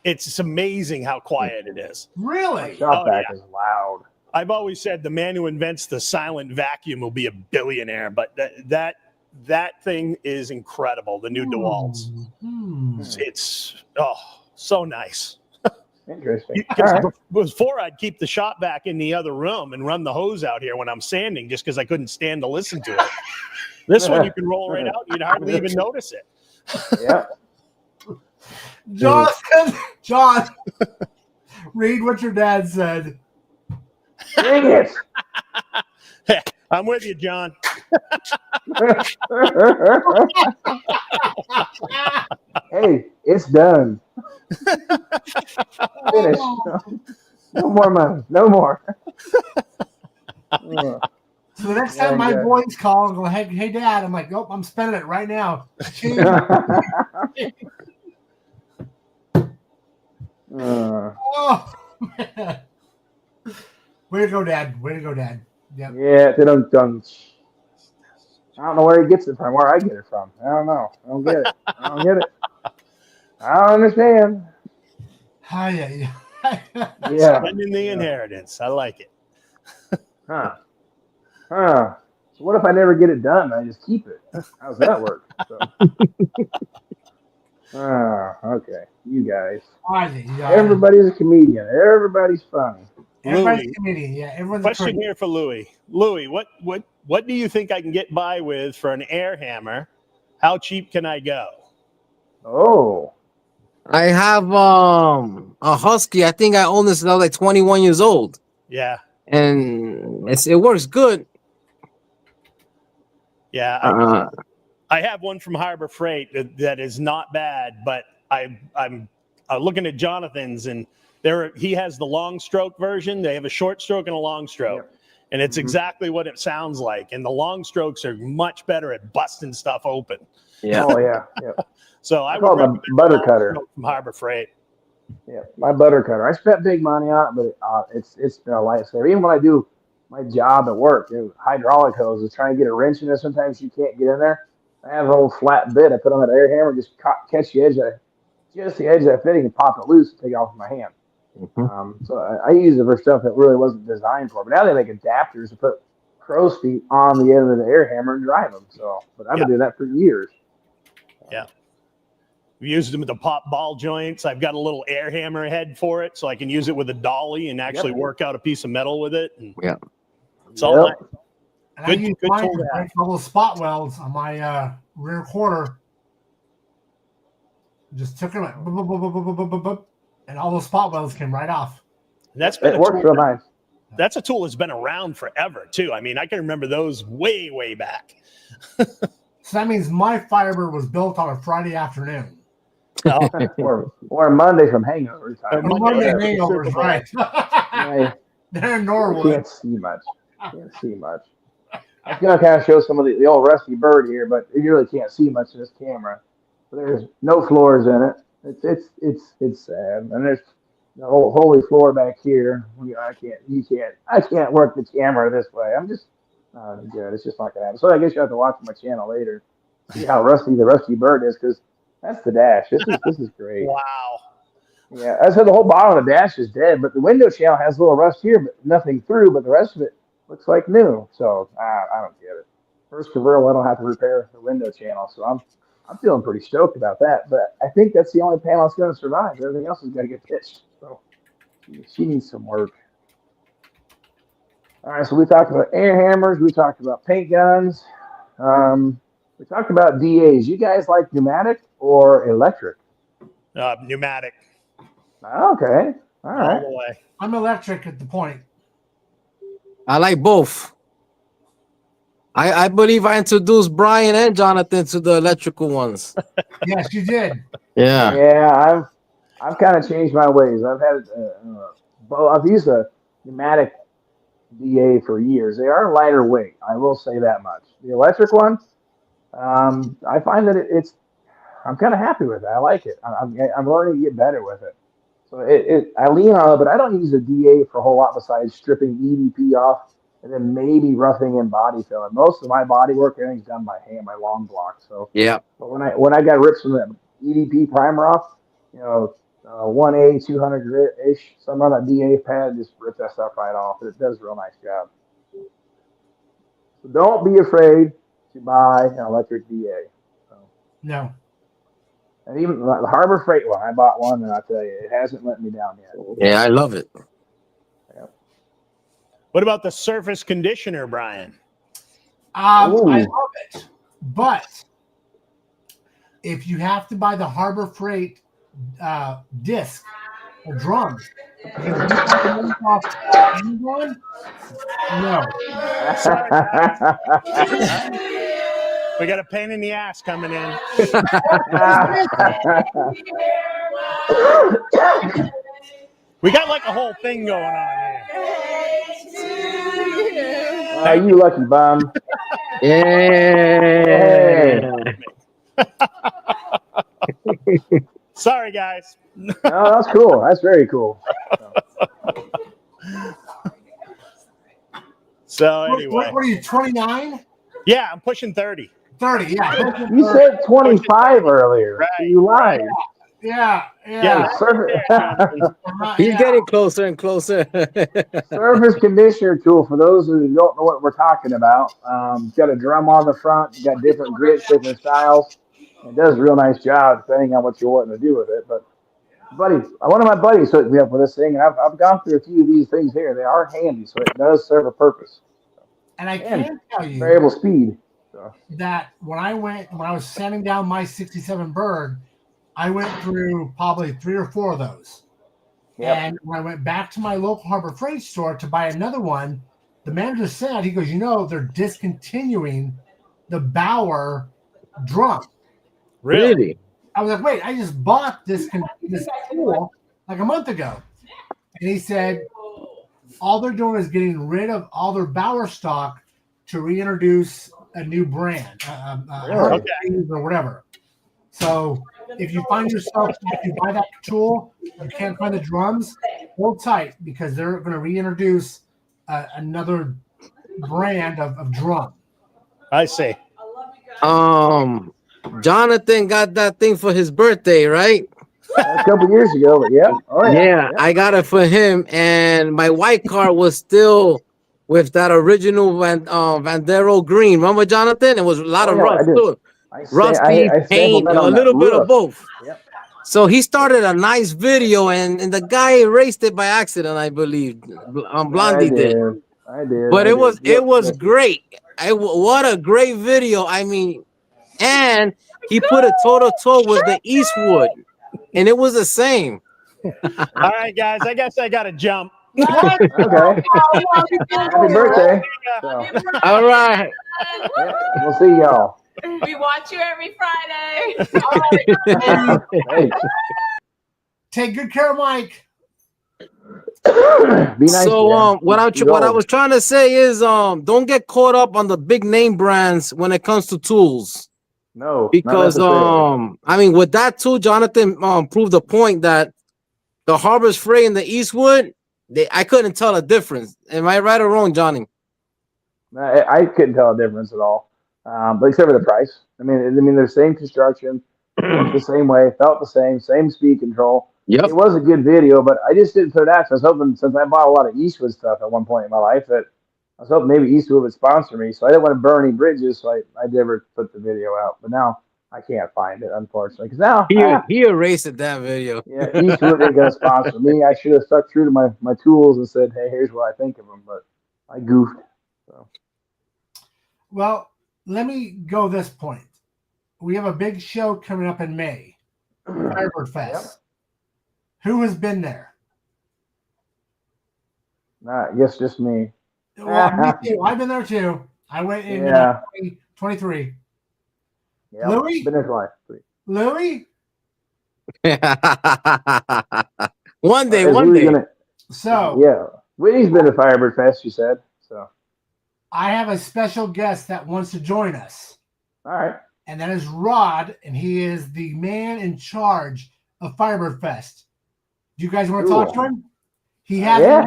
It's amazing how quiet it is. Really? Shop vac is loud. I've always said the man who invents the silent vacuum will be a billionaire, but that thing is incredible. The new DeWalt's. It's so nice. Interesting. Before I'd keep the shop vac in the other room and run the hose out here when I'm sanding, just because I couldn't stand to listen to it. This one you can roll right out; you'd hardly even notice it. Yeah. John, read what your dad said. Dang it! Hey, I'm with you, John. Hey, it's done. Finish. No more money. No more. So the next time my boys call and go, hey, Dad, I'm like, nope, I'm spending it right now. Oh, man. Way to go, Dad. Yep. Yeah, they don't. I don't know where he gets it from. Where I get it from, I don't know. I don't get it. I don't understand. Yeah. Spending the inheritance. I like it. Huh. So what if I never get it done? I just keep it. How's that work? So. Okay. You guys. Everybody's a comedian. Everybody's funny. Everybody's a comedian. Yeah. Everyone's question here for Louie. Louie, what do you think I can get by with for an air hammer? How cheap can I go? Oh. I have a Husky. I think I own this when I was like 21 years old. Yeah. And it works good. Yeah. I have one from Harbor Freight that is not bad, but I'm looking at Jonathan's, and he has the long stroke version. They have a short stroke and a long stroke. Yeah. And it's exactly what it sounds like. And the long strokes are much better at busting stuff open. Yeah. Oh, yeah. So I call would it a butter cutter from Harbor Freight. Yeah, my butter cutter. I spent big money on it, but it's been a lifesaver. Even when I do my job at work, hydraulic hoses, trying to get a wrench in there, sometimes you can't get in there. I have a little flat bit. I put on that air hammer, just catch the edge of that fitting and pop it loose and take it off with my hand. So I use it for stuff that really wasn't designed for. But now they make adapters to put crow's feet on the end of the air hammer and drive them. So, but I've been doing that for years. Yeah. We used them with the pop ball joints. I've got a little air hammer head for it, so I can use it with a dolly and actually work out a piece of metal with it. And it's all nice. And I use mine to break all those spot welds on my rear quarter. Just took them, and all those spot welds came right off. And that's been it works real nice. That's a tool that's been around forever too. I mean, I can remember those way back. So that means my Firebird was built on a Friday afternoon. or Monday from hangover time. Monday hangovers, right? They're in Norwood. Can't see much. I was going to kind of show some of the old rusty bird here, but you really can't see much in this camera. So there's no floors in it. It's sad, and there's the whole holy floor back here. I can't work the camera this way. I'm just good. It's just not gonna happen. So I guess you have to watch my channel later, see how rusty the rusty bird is, because that's the dash. This is great. Wow. Yeah, I said the whole bottom of the dash is dead, but the window channel has a little rust here, but nothing through. But the rest of it looks like new. So I don't get it. First convertible, I don't have to repair the window channel, so I'm feeling pretty stoked about that. But I think that's the only panel that's going to survive. Everything else is going to get pitched. So she needs some work. All right, so we talked about air hammers. We talked about paint guns. We talked about DAs. You guys like pneumatic or electric? Pneumatic. Okay. All right. All the way. I'm electric at the point. I like both. I believe I introduced Brian and Jonathan to the electrical ones. Yes, you did. Yeah. Yeah, I've kind of changed my ways. I've had I've used a pneumatic DA for years. They are lighter weight. I will say that much. The electric one, I find that I'm kind of happy with it. I like it. I'm learning to get better with it. So I lean on it, but I don't use a DA for a whole lot besides stripping EDP off and then maybe roughing in body fill. And most of my body work, everything's done by hand, my long block. So yeah. But when I got rips from the EDP primer off, 1A 200 grit ish, some on a DA pad, just rip that stuff right off. It does a real nice job. So don't be afraid to buy an electric DA. So. No. And even the Harbor Freight one, I bought one, and I tell you, it hasn't let me down yet. Yeah, I love it. Yep. What about the surface conditioner, Brian? I love it, but if you have to buy the Harbor Freight disc or drums, no. We got a pain in the ass coming in. We got like a whole thing going on here. You lucky bum. Yeah. Sorry, guys. No, that's cool. That's very cool. So anyway. What are you, 29? Yeah, I'm pushing 30. 30, yeah. You said 25 earlier. Right. You lied. Yeah. He's getting closer and closer. Surface conditioner tool, for those who don't know what we're talking about. It's got a drum on the front. You got different grits, different styles. It does a real nice job depending on what you're wanting to do with it. But one of my buddies hooked me up with this thing, and I've gone through a few of these things here. They are handy, so it does serve a purpose. And I can tell you variable speed. That when I was sanding down my 67 Bird, I went through probably 3 or 4 of those. Yep. And when I went back to my local Harbor Freight store to buy another one, the manager said, he goes, they're discontinuing the Bauer drum. Really? I was like, wait, I just bought this tool like a month ago. And he said, all they're doing is getting rid of all their Bauer stock to reintroduce a new brand, or whatever. So if you find yourself, if you buy that tool, you can't find the drums, hold tight because they're going to reintroduce another brand of drum. I see. Jonathan got that thing for his birthday, right? A couple years ago, but yeah. Oh yeah. Yeah, I got it for him, and my white car was still with that original Vandero green. Remember, Jonathan? It was a lot of I rust did. too. Rusty I sampled paint, that a on that little bit of roof. both. Yep. So he started a nice video, and the guy erased it by accident, I believe. Blondie did. I did. But it was Yep. great. What a great video. I mean, and he put it toe to toe with the Eastwood, and it was the same. All right, guys. I guess I got to jump. What? Okay. Happy birthday. So, All right. yeah, we'll see y'all. We watch you every Friday. Hey, Take good care of Mike. be nice. So what I was trying to say is don't get caught up on the big name brands when it comes to tools. No, Because I mean, with that tool, Jonathan proved the point that the Harbor's Freight and the Eastwood, I couldn't tell a difference. Am I right or wrong, Johnny? I couldn't tell a difference at all. But except for the price. I mean, they're the same construction, worked the same way, felt the same speed control. Yep. It was a good video, but I just didn't put that. So I was hoping, since I bought a lot of Eastwood stuff at one point in my life, that I was hoping maybe Eastwood would sponsor me. So I didn't want to burn any bridges, so I never put the video out. But now I can't find it, unfortunately, because now he erased that video. Yeah, Eastwood ain't gonna sponsor me. I should have stuck true to my tools and said, "Hey, here's what I think of them," but I goofed. So. Well, let me go this point. We have a big show coming up in May, Firebird Fest. Yep. Who has been there? I guess just me. Well, me too. I've been there too. I went in 2023. Yeah, Louis? been there twice. Louis? One day. So yeah, Whitney's been to Firebird Fest. You said so. I have a special guest that wants to join us. All right. And that is Rod, and he is the man in charge of Firebird Fest. Do you guys want to talk to him? He has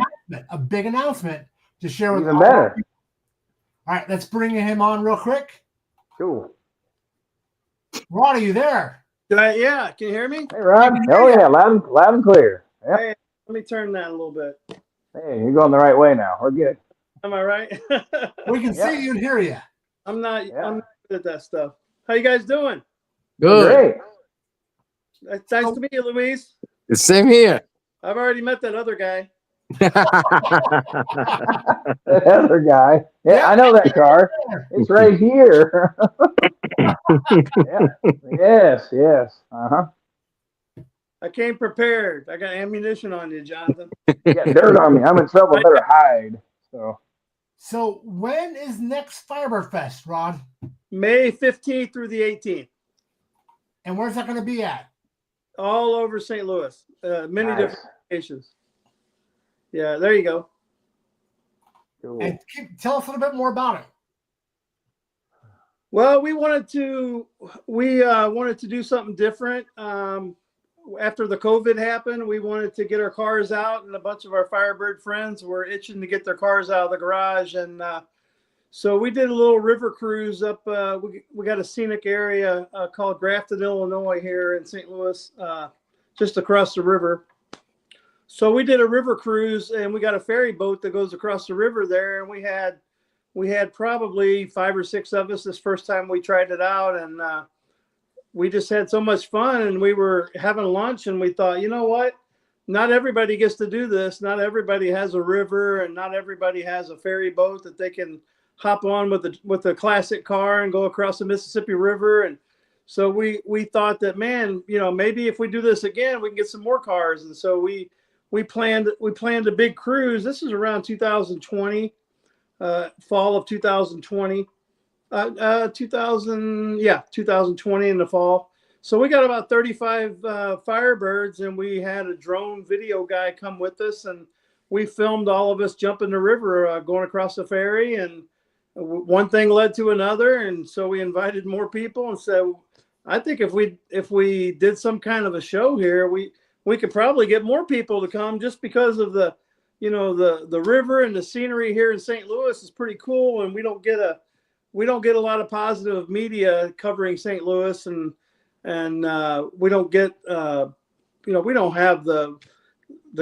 a big announcement to share with us. Even better. All right, let's bring him on real quick. Cool. Rod, are you there? Yeah, can you hear me? Hey, Rod. Oh yeah, loud and clear. Yep. Hey, let me turn that a little bit. Hey, you're going the right way now. We're good. Am I right? We can see you and hear you. I'm not good at that stuff. How you guys doing? Good. Great. It's nice to meet you, Louise. The same here. I've already met that other guy. That other guy. Yeah, I know that car. It's right here. Yes. Uh-huh. I came prepared. I got ammunition on you, Jonathan. You got dirt on me. I'm in trouble. I better hide. So when is next Firebird Fest, Rod? May 15th through the 18th. And where's that going to be at? All over St. Louis. Many different locations. Yeah, there you go. Cool. And tell us a little bit more about it. Well, we wanted to do something different. After the COVID happened, we wanted to get our cars out, and a bunch of our Firebird friends were itching to get their cars out of the garage. And so we did a little river cruise up. We got a scenic area called Grafton, Illinois here in St. Louis, just across the river. So we did a river cruise, and we got a ferry boat that goes across the river there. And we had probably 5 or 6 of us this first time we tried it out. And we just had so much fun, and we were having lunch, and we thought, you know what? Not everybody gets to do this. Not everybody has a river, and not everybody has a ferry boat that they can hop on with a classic car and go across the Mississippi River. And so we thought that, man, maybe if we do this again, we can get some more cars. And so we planned a big cruise. This is around 2020, fall of 2020. 2020 in the fall. So we got about 35 Firebirds, and we had a drone video guy come with us, and we filmed all of us jumping the river, going across the ferry, and one thing led to another. And so we invited more people, and so I think if we did some kind of a show here, we could probably get more people to come, just because of the river and the scenery here in St. Louis is pretty cool, and we don't get we don't get a lot of positive media covering St. Louis, and we don't get we don't have the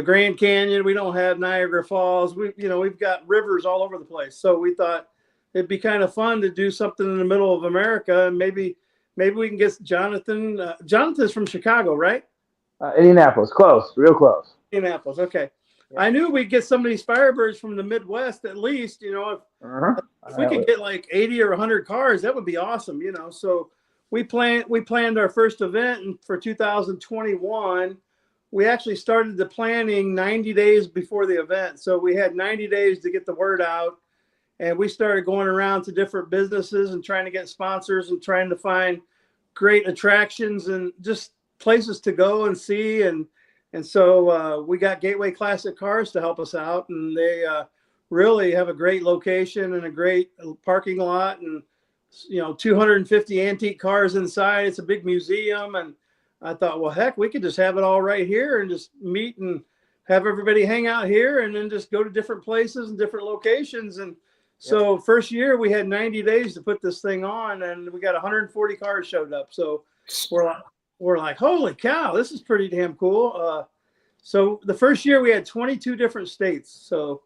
Grand Canyon, we don't have Niagara Falls. We've got rivers all over the place. So we thought it'd be kind of fun to do something in the middle of America, and maybe we can get Jonathan. Jonathan's from Chicago, right? Indianapolis, close, real close. Indianapolis, okay. Yeah. I knew we'd get some of these Firebirds from the Midwest at least. If we could get like 80 or 100 cars, that would be awesome. So we planned our first event for 2021. We actually started the planning 90 days before the event. So we had 90 days to get the word out. And we started going around to different businesses and trying to get sponsors and trying to find great attractions and just places to go and see. And so we got Gateway Classic Cars to help us out. And they really have a great location and a great parking lot and, 250 antique cars inside. It's a big museum. And I thought, well, heck, we could just have it all right here and just meet and have everybody hang out here and then just go to different places and different locations. And so first year we had 90 days to put this thing on, and we got 140 cars showed up. So we're like, holy cow, this is pretty damn cool. So the first year we had 22 different states. So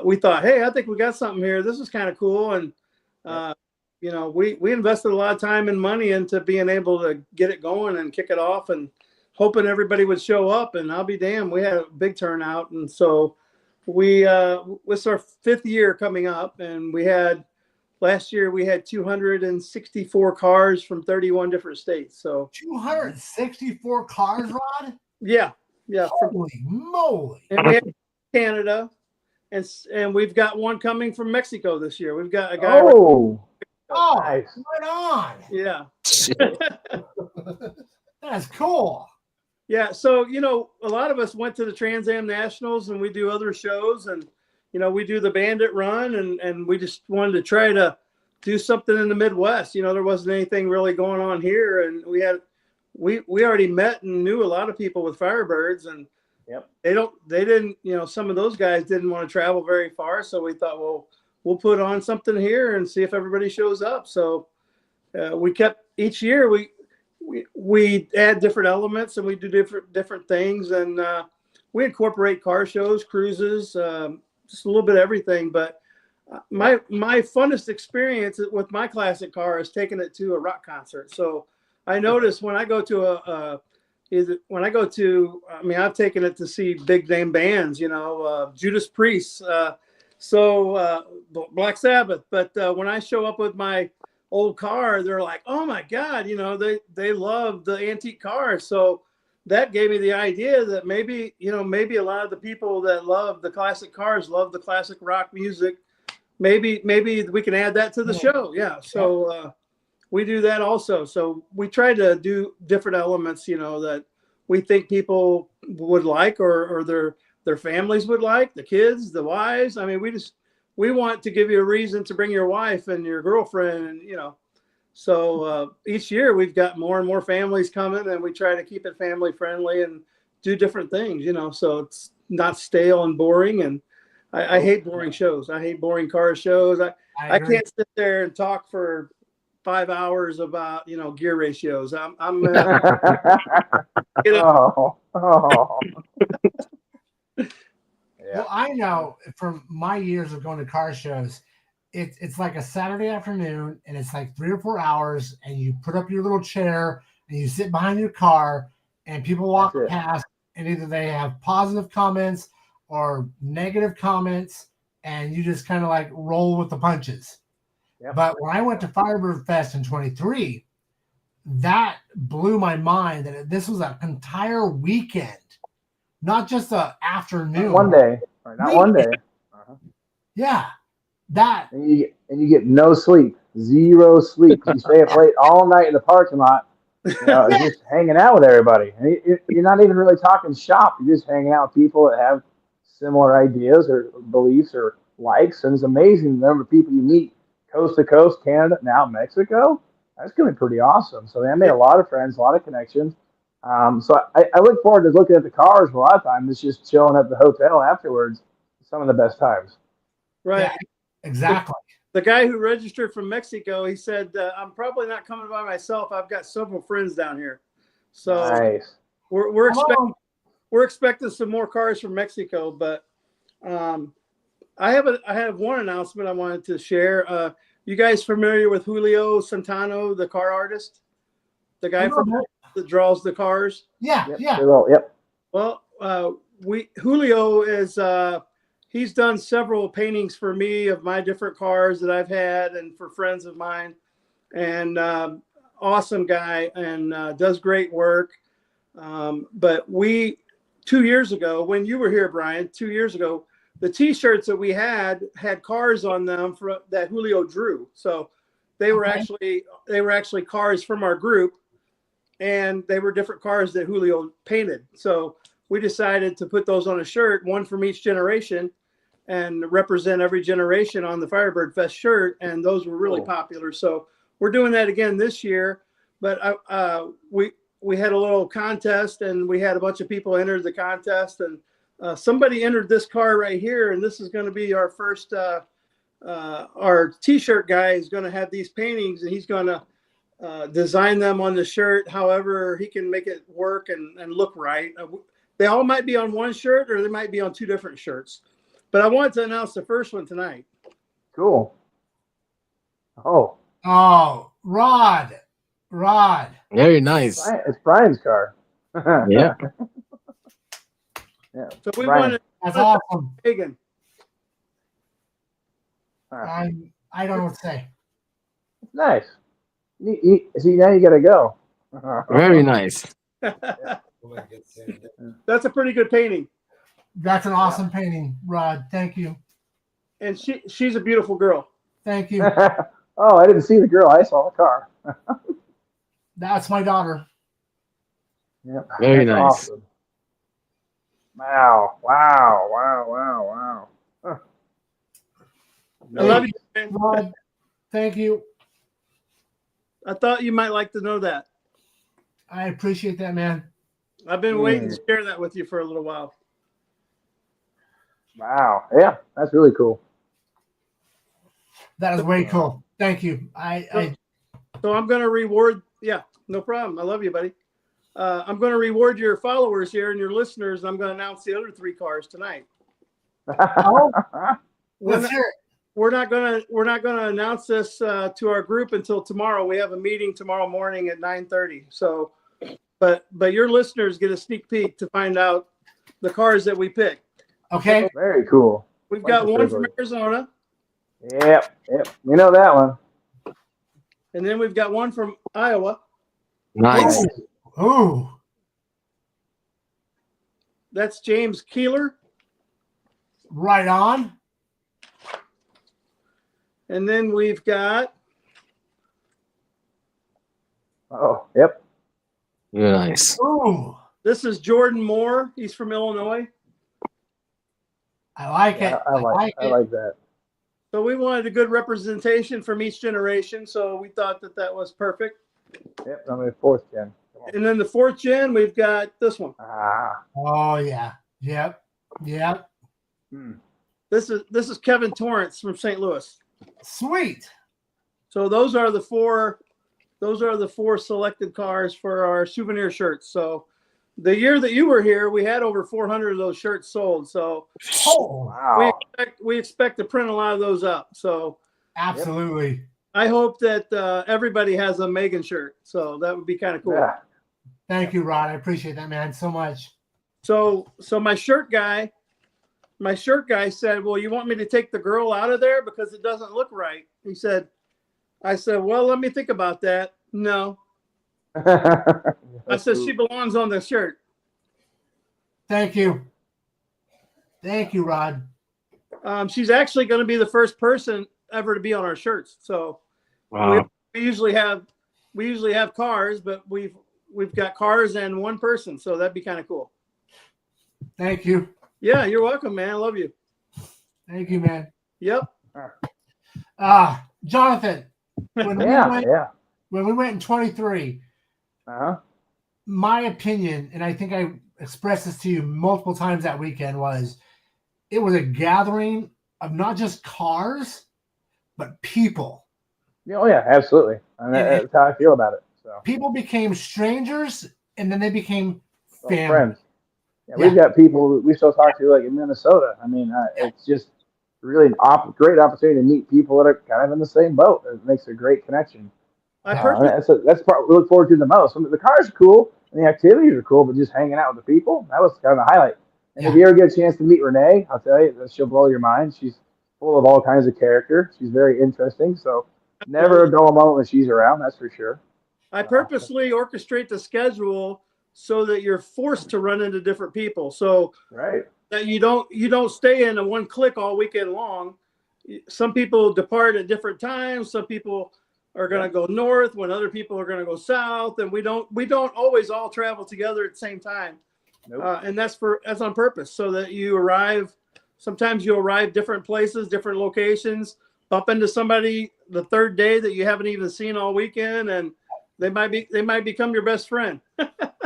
we thought, hey, I think we got something here. This is kind of cool. And we invested a lot of time and money into being able to get it going and kick it off, and hoping everybody would show up. And I'll be damned, we had a big turnout. And so it's our 5th year coming up, and last year we had 264 cars from 31 different states. So 264 cars, Rod? Yeah. Holy moly. And we have Canada, and we've got one coming from Mexico this year. We've got a guy. Oh, nice. right on. Yeah. That's cool. Yeah. So, a lot of us went to the Trans Am Nationals, and we do other shows, and, we do the Bandit Run, and we just wanted to try to do something in the Midwest. There wasn't anything really going on here. And we already met and knew a lot of people with Firebirds, and they didn't, some of those guys didn't want to travel very far. So we thought, well, we'll put on something here and see if everybody shows up. So we kept each year, we add different elements, and we do different things, and we incorporate car shows, cruises, just a little bit of everything. But my funnest experience with my classic car is taking it to a rock concert. So I notice when I go to I've taken it to see big name bands, Judas Priest, Black Sabbath. But when I show up with my old car, they're like, oh my God, they love the antique cars. So that gave me the idea that maybe a lot of the people that love the classic cars love the classic rock music. Maybe we can add that to the show. Yeah. So we do that also. So we try to do different elements, that we think people would like, or their families would like, the kids, the wives. I mean, we want to give you a reason to bring your wife and your girlfriend, and so each year we've got more and more families coming, and we try to keep it family friendly and do different things, so it's not stale and boring. And I hate boring shows. I hate boring car shows. I can't sit there and talk for 5 hours about gear ratios. I'm Well, I know from my years of going to car shows, it's like a Saturday afternoon, and it's like 3 or 4 hours, and you put up your little chair and you sit behind your car, and people walk past, and either they have positive comments or negative comments, and you just kind of like roll with the punches. Yep. But when I went to Firebird Fest in 23, that blew my mind that this was an entire weekend, not just an afternoon. Not one day. Not one day. Yeah. That. And you get no sleep, 0 sleep. You stay up late all night in the parking lot, just hanging out with everybody. And you're not even really talking shop. You're just hanging out with people that have similar ideas or beliefs or likes. And it's amazing the number of people you meet coast to coast, Canada, now Mexico. That's going to be pretty awesome. So I made a lot of friends, a lot of connections. So I look forward to looking at the cars. A lot of times it's just chilling at the hotel afterwards. Some of the best times. Right. Yeah, exactly. the guy who registered from Mexico, he said, I'm probably not coming by myself. I've got several friends down here. So Nice. we're expecting some more cars from Mexico, but I have one announcement I wanted to share. You guys familiar with Julio Santano, the car artist? The guy that draws the cars? Yeah, Yep. yeah. Yep. Well, Julio is he's done several paintings for me of my different cars that I've had and for friends of mine, and awesome guy, and does great work. But 2 years ago, when you were here, Brian, 2 years ago, the T-shirts that we had cars on them that Julio drew. So they were actually cars from our group, and they were different cars that Julio painted. So we decided to put those on a shirt, one from each generation, and represent every generation on the Firebird Fest shirt. And those were really popular. So we're doing that again this year. But we had a little contest, and we had a bunch of people enter the contest, and somebody entered this car right here, and this is going to be our first. Our T-shirt guy is going to have these paintings, and he's going to design them on the shirt however he can make it work and look right. They all might be on one shirt, or they might be on two different shirts. But I wanted to announce the first one tonight. Cool. Oh, Rod. Very nice. it's Brian's car. Yeah. Yeah. So we Brian. wanted That's awesome. Hagen. I don't know what to say. Nice. See, now you got to go. Very nice. That's a pretty good painting, That's an awesome painting, Rod. Thank you. and she's a beautiful girl. Thank you. Oh, I didn't see the girl. I saw the car. That's my daughter. Yep. Very That's nice. Awesome. Wow. Huh. I love you, man. Rod, thank you. I thought you might like to know that. I appreciate that, man. I've been waiting to share that with you for a little while. Wow. Yeah, that's really cool. That is way cool. Thank you. So I'm going to reward. Yeah, no problem. I love you, buddy. I'm going to reward your followers here and your listeners. And I'm going to announce the other three cars tonight. Let's hear it. We're not going to announce this to our group until tomorrow. We have a meeting tomorrow morning at 9:30. So, but your listeners get a sneak peek to find out the cars that we pick. Okay. So Very cool. we've got one from Arizona, Yep. We know that one. and then we've got one from Iowa. Nice. Ooh. That's James Keeler. Right on. And then we've got Oh, yep. Very nice. Ooh. this is Jordan Moore. He's from Illinois. I like Yeah, it. I like that. So we wanted a good representation from each generation. So we thought that was perfect. Yep. I'm in fourth gen. And then the fourth gen, we've got this one. Oh yeah. Yep. This is Kevin Torrance from St. Louis. Sweet. So those are the four selected cars for our souvenir shirts. So the year that you were here, we had over 400 of those shirts sold. So Oh, Wow. we expect to print a lot of those up. So absolutely. I hope that everybody has a Megan shirt. So that would be kind of cool. Yeah. Thank you, Rod. I appreciate that, man, so much. So my shirt guy said, well, you want me to take the girl out of there because it doesn't look right? I said, well, let me think about that. No. I said, she belongs on the shirt. Thank you. Thank you, Rod. She's actually going to be the first person ever to be on our shirts. So Wow. we usually have cars, but we've got cars and one person. So that'd be kind of cool. Thank you. Yeah, you're welcome, man. I love you. Thank you, man. Yep. Jonathan, when we went in 23, my opinion, and I think I expressed this to you multiple times that weekend, was it was a gathering of not just cars, but people. Oh yeah, absolutely. And that's how I feel about it. So people became strangers, and then they became family. Friends. Yeah, we've got people we still talk to like in Minnesota. I mean, it's just really great opportunity to meet people that are kind of in the same boat. It makes a great connection. That's part we look forward to the most. I mean, the cars are cool and the activities are cool, but just hanging out with the people, that was kind of the highlight. And if you ever get a chance to meet Renee, I'll tell you, she'll blow your mind. She's full of all kinds of character. She's very interesting. So never a dull moment when she's around, that's for sure. I purposely orchestrate the schedule so that you're forced to run into different people. So that you don't stay in a one click all weekend long. Some people depart at different times. Some people are going to go north when other people are going to go south, and we don't always all travel together at the same time. Nope. And that's on purpose, so that you arrive. Sometimes you'll arrive different places, different locations, bump into somebody the third day that you haven't even seen all weekend, and they might become your best friend.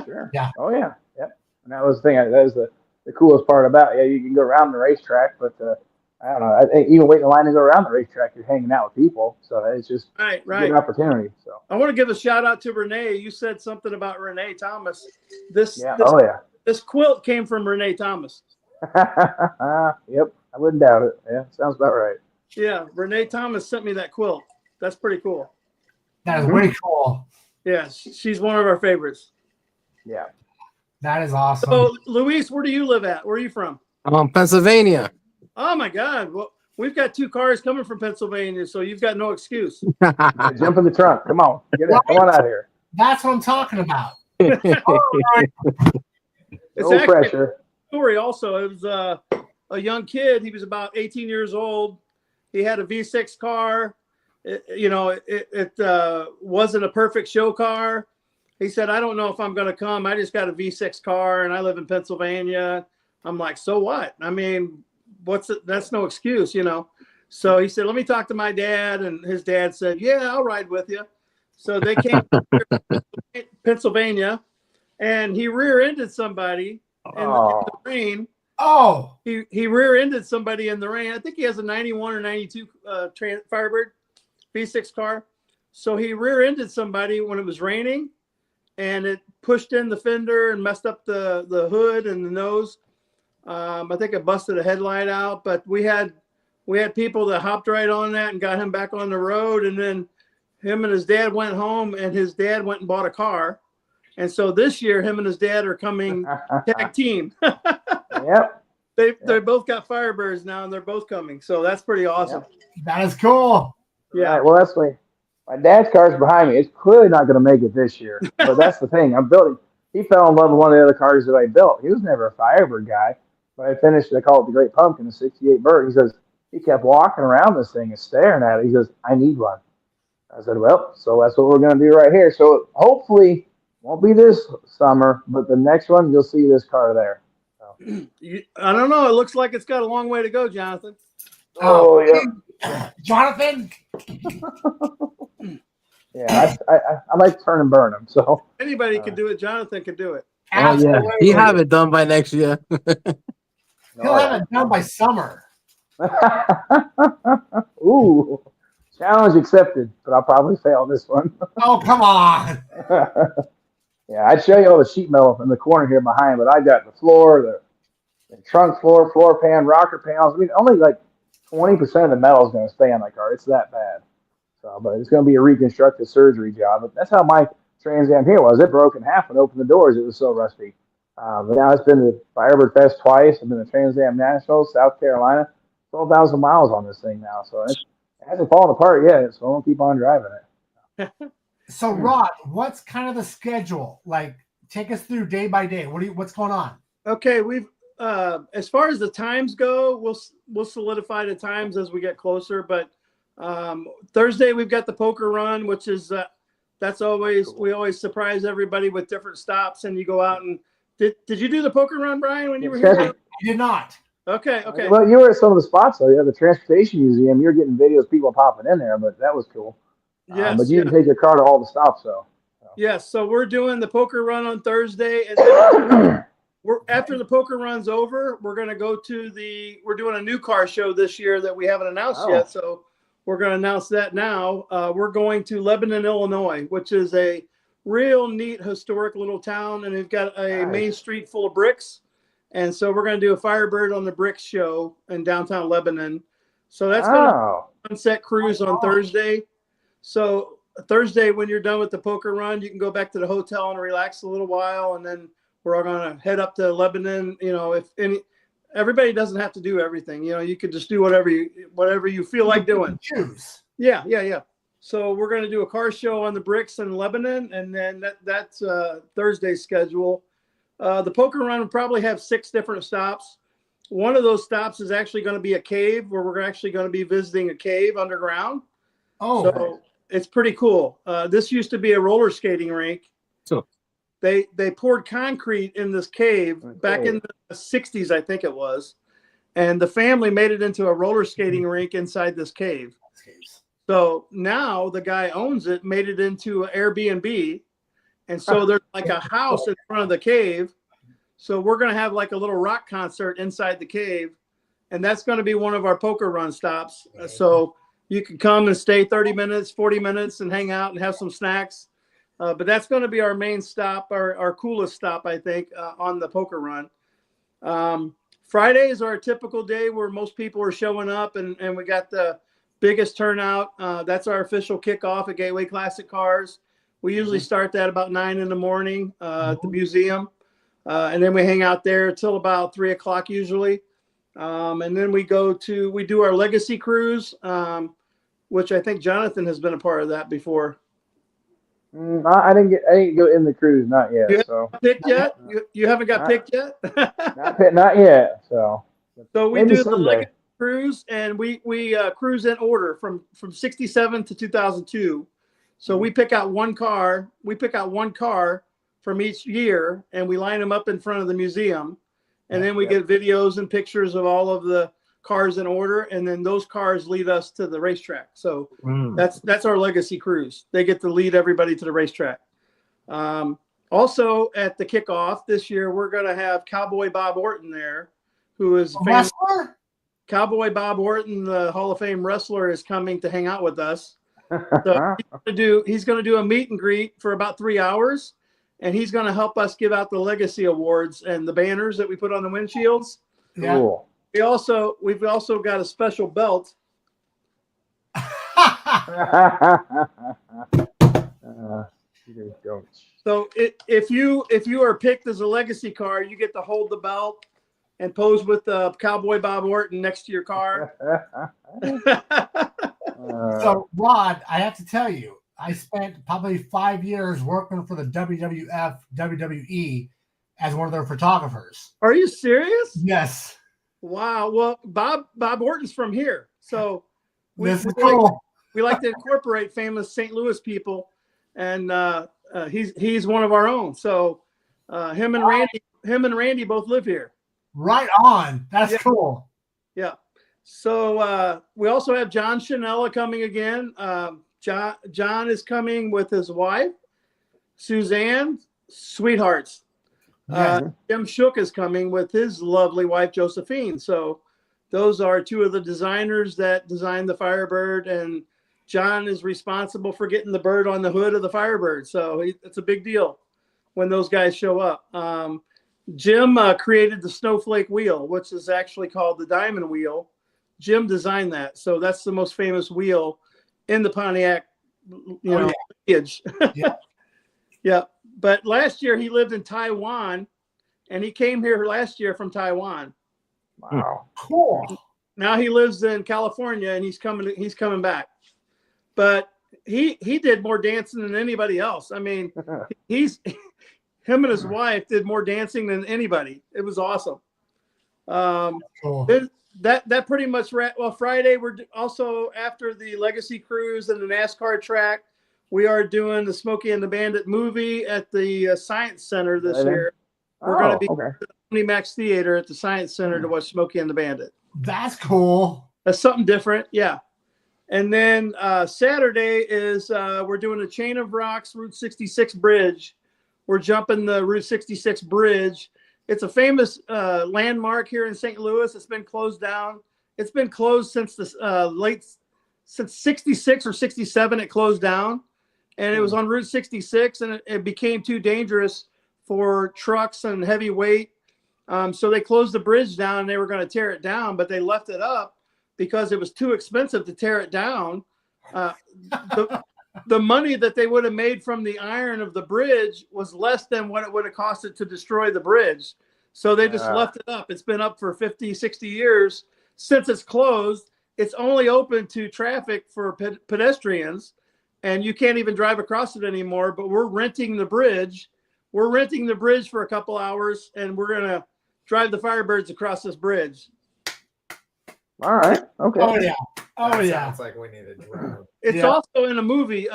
Sure. Yeah. Oh yeah. Yep. And that was the thing. That was the coolest part about it. Yeah, you can go around the racetrack, but I don't know. I think even waiting in line to go around the racetrack, you're hanging out with people. So it's just a good opportunity. So I want to give a shout out to Renee. You said something about Renee Thomas. This quilt came from Renee Thomas. Yep. I wouldn't doubt it. Yeah. Sounds about right. Yeah. Renee Thomas sent me that quilt. That's pretty cool. That is pretty cool. Yeah. She's one of our favorites. Yeah. That is awesome. So, Luis, where do you live at? Where are you from? Pennsylvania. Oh my God! Well, we've got 2 cars coming from Pennsylvania, so you've got no excuse. Jump in the trunk. Come on, come on out here. That's what I'm talking about. No pressure. Story also. It was a young kid. He was about 18 years old. He had a V6 car. It wasn't a perfect show car. He said, "I don't know if I'm going to come. I just got a V6 car, and I live in Pennsylvania." I'm like, "So what? I mean." That's no excuse, So he said, "Let me talk to my dad." And his dad said, "Yeah, I'll ride with you." So they came to Pennsylvania, and he rear-ended somebody in the rain. Oh, he rear-ended somebody in the rain. I think he has a 91 or 92 Firebird V6 car. So he rear-ended somebody when it was raining, and it pushed in the fender and messed up the hood and the nose. I think it busted a headlight out, but we had people that hopped right on that and got him back on the road. And then him and his dad went home, and his dad went and bought a car. And so this year, him and his dad are coming tag team. Yep. They both got Firebirds now, and they're both coming. So that's pretty awesome. Yep. That is cool. Yeah. Right, well, that's my dad's car's behind me. It's clearly not going to make it this year. But that's the thing. I'm building. He fell in love with one of the other cars that I built. He was never a Firebird guy. But I finished, I call it the Great Pumpkin, a 68 Bird. He says, he kept walking around this thing and staring at it. He goes, "I need one." I said, "Well, so that's what we're going to do right here." So hopefully, won't be this summer, but the next one, you'll see this car there. So. I don't know. It looks like it's got a long way to go, Jonathan. Oh yeah. Jonathan? Yeah, I like to turn and burn them. So anybody can do it. Jonathan can do it. Oh yeah, he have it done by next year. He'll have it done by summer. Ooh, challenge accepted, but I'll probably fail this one. Oh, come on. Yeah, I'd show you all the sheet metal in the corner here behind, but I got the floor, the trunk floor, floor pan, rocker panels. I mean, only like 20% of the metal is going to stay on my car. It's that bad. So, but it's going to be a reconstructive surgery job. But that's how my Trans Am here was. It broke in half and opened the doors. It was so rusty. But now it's been to Firebird Fest twice. I've been to Trans Am National, South Carolina. 12,000 miles on this thing now. So it hasn't fallen apart yet. So I'll keep on driving it. So Rod, what's kind of the schedule? Like, take us through day by day. What's going on? Okay, we've as far as the times go, we'll solidify the times as we get closer. But Thursday we've got the poker run, which is that's always cool. We always surprise everybody with different stops, and you go out and did you do the poker run, Brian, when you were here? I did not. Okay. Well, you were at some of the spots though. You have the Transportation Museum. You're getting videos of people popping in there, but that was cool. Yes, but you didn't take your car to all the stops, though. Yes, so we're doing the poker run on Thursday, and then after the poker run's over, we're going to go to we're doing a new car show this year that we haven't announced yet. So we're going to announce that now. We're going to Lebanon, Illinois, which is a real neat historic little town, and they've got a main street full of bricks. And so we're going to do a Firebird on the Bricks show in downtown Lebanon. So that's going to be a sunset cruise on Thursday. So Thursday, when you're done with the poker run, you can go back to the hotel and relax a little while, and then we're all going to head up to Lebanon. You know, everybody doesn't have to do everything. You know, you could just do whatever you feel like doing. Choose. Yeah. So we're going to do a car show on the Bricks in Lebanon, and then that's Thursday's schedule. The poker run will probably have 6 different stops. One of those stops is actually going to be a cave where we're actually going to be visiting a cave underground. Oh, so it's pretty cool. This used to be a roller skating rink. So they poured concrete in this cave back in the 60s, I think it was. And the family made it into a roller skating rink inside this cave. So now the guy owns it, made it into an Airbnb. And so there's like a house in front of the cave. So we're going to have like a little rock concert inside the cave. And that's going to be one of our poker run stops. So you can come and stay 30 minutes, 40 minutes and hang out and have some snacks. But that's going to be our main stop, our coolest stop, I think, on the poker run. Friday is our typical day where most people are showing up, and we got the biggest turnout. That's our official kickoff at Gateway Classic Cars. We usually start that about 9 in the morning at the museum. And then we hang out there till about 3 o'clock usually. And then we do our legacy cruise, which I think Jonathan has been a part of that before. I didn't go in the cruise, not yet. You haven't picked yet? You haven't got picked yet? not yet. So we do the legacy cruise, and we cruise in order from 67 to 2002. So we pick out one car. We pick out one car from each year, and we line them up in front of the museum. And then we get videos and pictures of all of the cars in order, and then those cars lead us to the racetrack. So that's our legacy cruise. They get to lead everybody to the racetrack. Also at the kickoff this year, we're going to have Cowboy Bob Orton there, who is famous. Cowboy Bob Orton, the Hall of Fame wrestler, is coming to hang out with us. So he's going to do a meet and greet for about 3 hours, and he's going to help us give out the legacy awards and the banners that we put on the windshields. Yeah. Cool. We've also got a special belt. So if you are picked as a legacy car, you get to hold the belt and pose with Cowboy Bob Orton next to your car. So, Rod, I have to tell you, I spent probably 5 years working for the WWF, WWE as one of their photographers. Are you serious? Yes. Wow. Well, Bob Orton's from here, so we like to incorporate famous St. Louis people, and he's one of our own. So him and Randy both live here. Right on. That's cool. Yeah. So we also have John Chanella coming again. John is coming with his wife, Suzanne, sweethearts. Jim Shook is coming with his lovely wife, Josephine. So those are 2 of the designers that designed the Firebird, and John is responsible for getting the bird on the hood of the Firebird. So it's a big deal when those guys show up. Jim created the Snowflake wheel, which is actually called the Diamond wheel. Jim designed that. So that's the most famous wheel in the Pontiac, lineage. Yeah. Yeah. But last year he lived in Taiwan, and he came here last year from Taiwan. Wow. Cool. Now he lives in California, and he's coming back. But he did more dancing than anybody else. I mean, him and his wife did more dancing than anybody. It was awesome. Cool. That pretty much Friday, we're also, after the legacy cruise and the NASCAR track, we are doing the Smokey and the Bandit movie at the Science Center this year. We're going to be at the Tony Max Theater at the Science Center to watch Smokey and the Bandit. That's cool. That's something different. Yeah. And then Saturday is we're doing a Chain of Rocks Route 66 bridge. We're jumping the Route 66 bridge. It's a famous landmark here in St. Louis. It's been closed down. It's been closed since the late since 66 or 67, it closed down, and it was on Route 66, and it became too dangerous for trucks and heavy weight. So they closed the bridge down, and they were going to tear it down, but they left it up because it was too expensive to tear it down. The money that they would have made from the iron of the bridge was less than what it would have costed to destroy the bridge. So they just left it up. It's been up for 50, 60 years. Since it's closed, it's only open to traffic for pedestrians, and you can't even drive across it anymore. But we're renting the bridge. We're renting the bridge for a couple hours, and we're going to drive the Firebirds across this bridge. All right. Okay. Oh yeah. Oh That yeah. Sounds like we need a drone. It's also in a movie.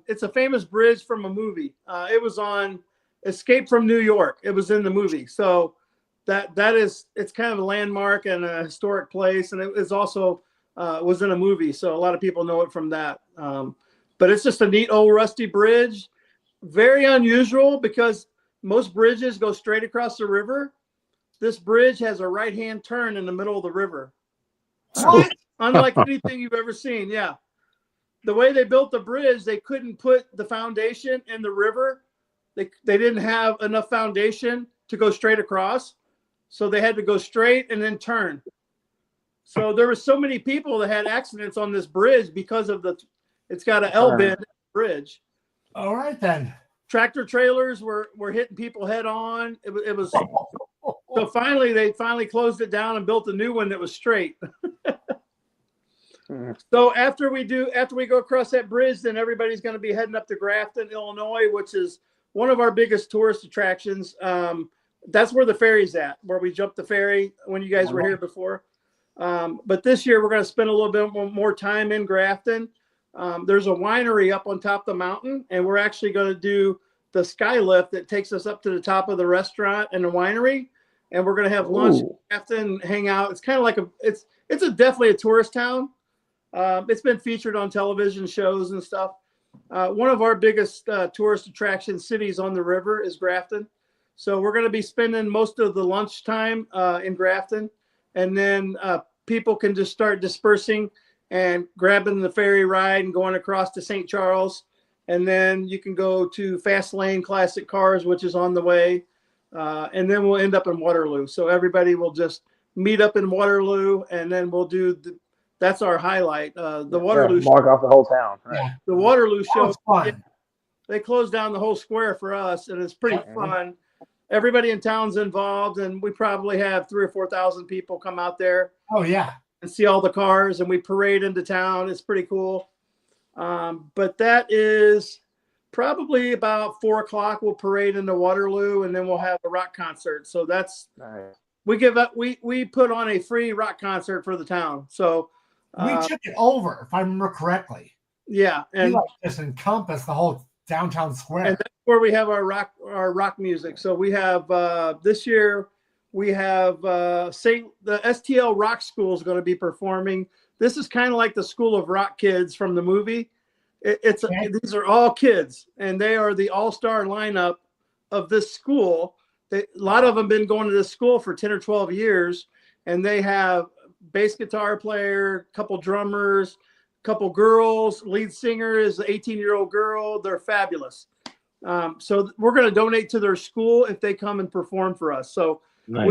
It's a famous bridge from a movie. It was on Escape from New York. It was in the movie. So it's kind of a landmark and a historic place. And it is also was in a movie. So a lot of people know it from that. But it's just a neat old rusty bridge. Very unusual because most bridges go straight across the river. This bridge has a right-hand turn in the middle of the river. What? Unlike anything you've ever seen. Yeah. The way they built the bridge, they couldn't put the foundation in the river. They didn't have enough foundation to go straight across. So they had to go straight and then turn. So there were so many people that had accidents on this bridge because of it's got an L bend bridge. All right then. Tractor trailers were hitting people head on. It was so finally they closed it down and built a new one that was straight. So after we go across that bridge, then everybody's going to be heading up to Grafton, Illinois, which is one of our biggest tourist attractions. That's where the ferry's at, where we jumped the ferry when you guys were here before. But this year we're going to spend a little bit more time in Grafton. There's a winery up on top of the mountain, and we're actually going to do the sky lift that takes us up to the top of the restaurant and the winery. And we're going to have lunch in Grafton, hang out. It's kind of like it's definitely a tourist town. It's been featured on television shows and stuff. One of our biggest tourist attraction cities on the river is Grafton. So we're going to be spending most of the lunchtime in Grafton. And then people can just start dispersing and grabbing the ferry ride and going across to St. Charles. And then you can go to Fast Lane Classic Cars, which is on the way. And then we'll end up in Waterloo. So everybody will just meet up in Waterloo, and then we'll do that's our highlight. The Waterloo mark off the whole town. Right? Yeah. The Waterloo show. Fun. They closed down the whole square for us, and it's pretty fun. Everybody in town's involved, and we probably have 3,000 or 4,000 people come out there. Oh yeah. And see all the cars, and we parade into town. It's pretty cool. But that is probably about 4:00. We'll parade into Waterloo, and then we'll have a rock concert. So that's Nice. we put on a free rock concert for the town. So We took it over, if I remember correctly. yeah, and just encompass the whole downtown square. And that's where we have our rock music. So we have this year we have the STL Rock School is going to be performing. This is kind of like the School of Rock kids from the movie. These are all kids, and they are the all-star lineup of this school. A lot of them been going to this school for 10 or 12 years, and they have bass guitar player, couple drummers, couple girls. Lead singer is an 18-year-old girl. They're fabulous. So we're going to donate to their school if they come and perform for us. So Nice.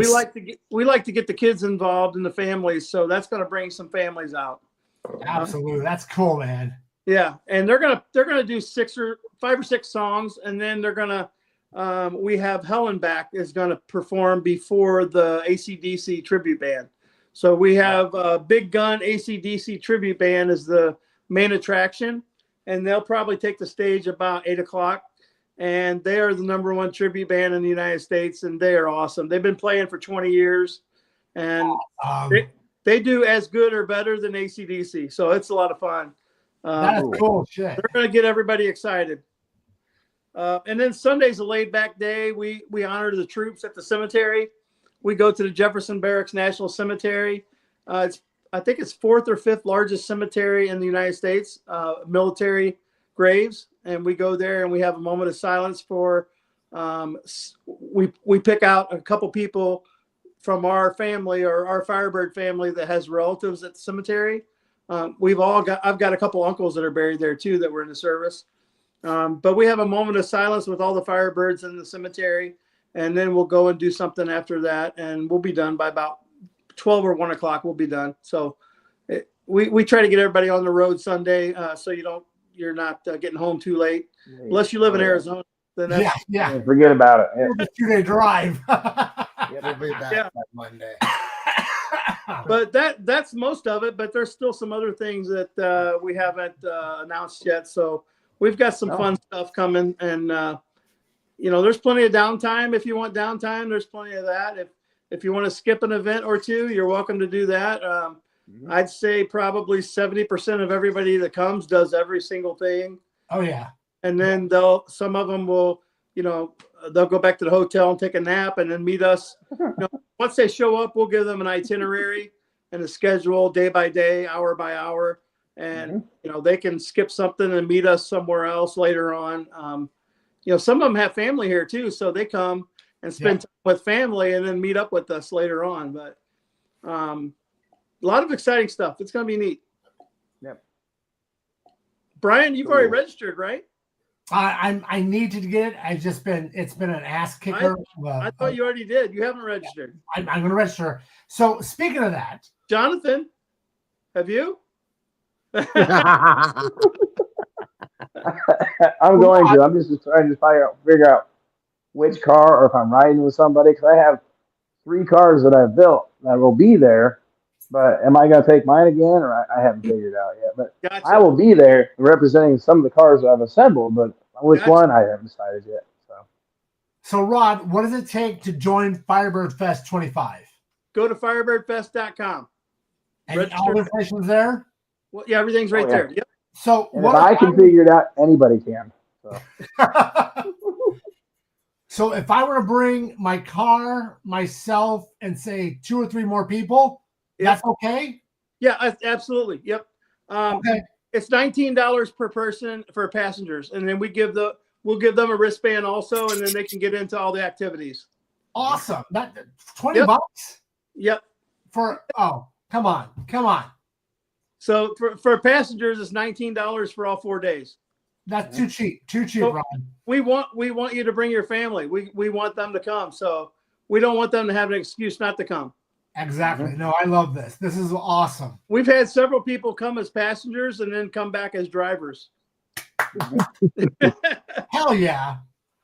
we like to get the kids involved and the families. So that's going to bring some families out. Absolutely, that's cool, man. Yeah, and they're gonna do 5 or 6 songs, and then they're gonna we have Hellenbach is gonna perform before the AC/DC tribute band. So we have Big Gun AC/DC tribute band is the main attraction, and they'll probably take the stage about 8:00. And they are the #1 tribute band in the United States, and they are awesome. They've been playing for 20 years, and they do as good or better than AC/DC. So it's a lot of fun. That's cool shit. They're going to get everybody excited. And then Sunday's a laid-back day. We honor the troops at the cemetery. We go to the Jefferson Barracks National Cemetery. I think it's 4th or 5th largest cemetery in the United States, military graves. And we go there and we have a moment of silence for, we pick out a couple people from our family or our Firebird family that has relatives at the cemetery. I've got a couple uncles that are buried there too that were in the service. But we have a moment of silence with all the Firebirds in the cemetery, and then we'll go and do something after that, and we'll be done by about 12 or 1 o'clock. We'll be done. So we try to get everybody on the road Sunday, so you're not getting home too late, unless you live in Arizona. Then that's, yeah. Forget about it. It's a 2-day drive. We'll be back by Monday. But that's most of it. But there's still some other things that we haven't announced yet. So we've got some fun stuff coming, and there's plenty of downtime. If you want downtime, there's plenty of that. If you want to skip an event or two, you're welcome to do that. I'd say probably 70% of everybody that comes does every single thing. Oh yeah. And then some of them will, they'll go back to the hotel and take a nap and then meet us. Once they show up, we'll give them an itinerary and a schedule day by day, hour by hour. And, they can skip something and meet us somewhere else later on. Some of them have family here too. So they come and spend time with family and then meet up with us later on. But a lot of exciting stuff. It's going to be neat. Yep. Brian, you've already registered, right? I need to get it. It's been an ass kicker. I thought you already did. You haven't registered. I'm going to register. So speaking of that, Jonathan, have you? I'm going to. I'm just trying to figure out which car, or if I'm riding with somebody, because I have 3 cars that I've built that will be there. But am I going to take mine again, or I haven't figured out yet? But Gotcha. I will be there representing some of the cars that I've assembled, but which one I haven't decided yet. So Rod, what does it take to join Firebird Fest 25? Go to firebirdfest.com. And all the information's there? Well, yeah, everything's right there. Yep. So if I can figure it out, anybody can. So. So if I were to bring my car, myself, and say 2 or 3 more people, that's okay? Yeah, absolutely. Yep. Okay. It's $19 per person for passengers, and then we'll give them a wristband also, and then they can get into all the activities. Awesome. That $20? Yep. Come on. So for passengers, it's $19 for all 4 days. That's too cheap. So Ron. We want you to bring your family. We want them to come. So we don't want them to have an excuse not to come. Exactly. No, I love this. This is awesome. We've had several people come as passengers and then come back as drivers. Hell yeah.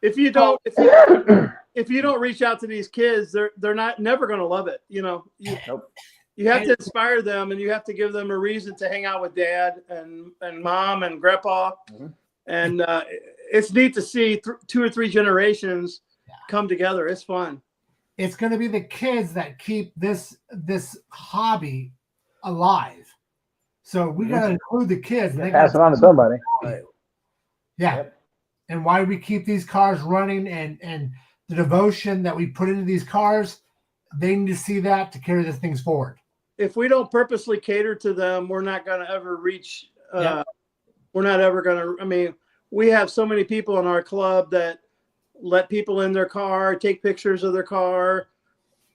If you don't reach out to these kids, they're never going to love it. You have to inspire them, and you have to give them a reason to hang out with dad and mom and grandpa. And it's neat to see 2 or 3 generations come together. It's fun. It's going to be the kids that keep this hobby alive. So we got to include the kids. They pass it on to somebody. Yeah. Yep. And why we keep these cars running and the devotion that we put into these cars, they need to see that to carry these things forward. If we don't purposely cater to them, we're not going to ever reach. We're not ever going to. I mean, we have so many people in our club that let people in their car, take pictures of their car,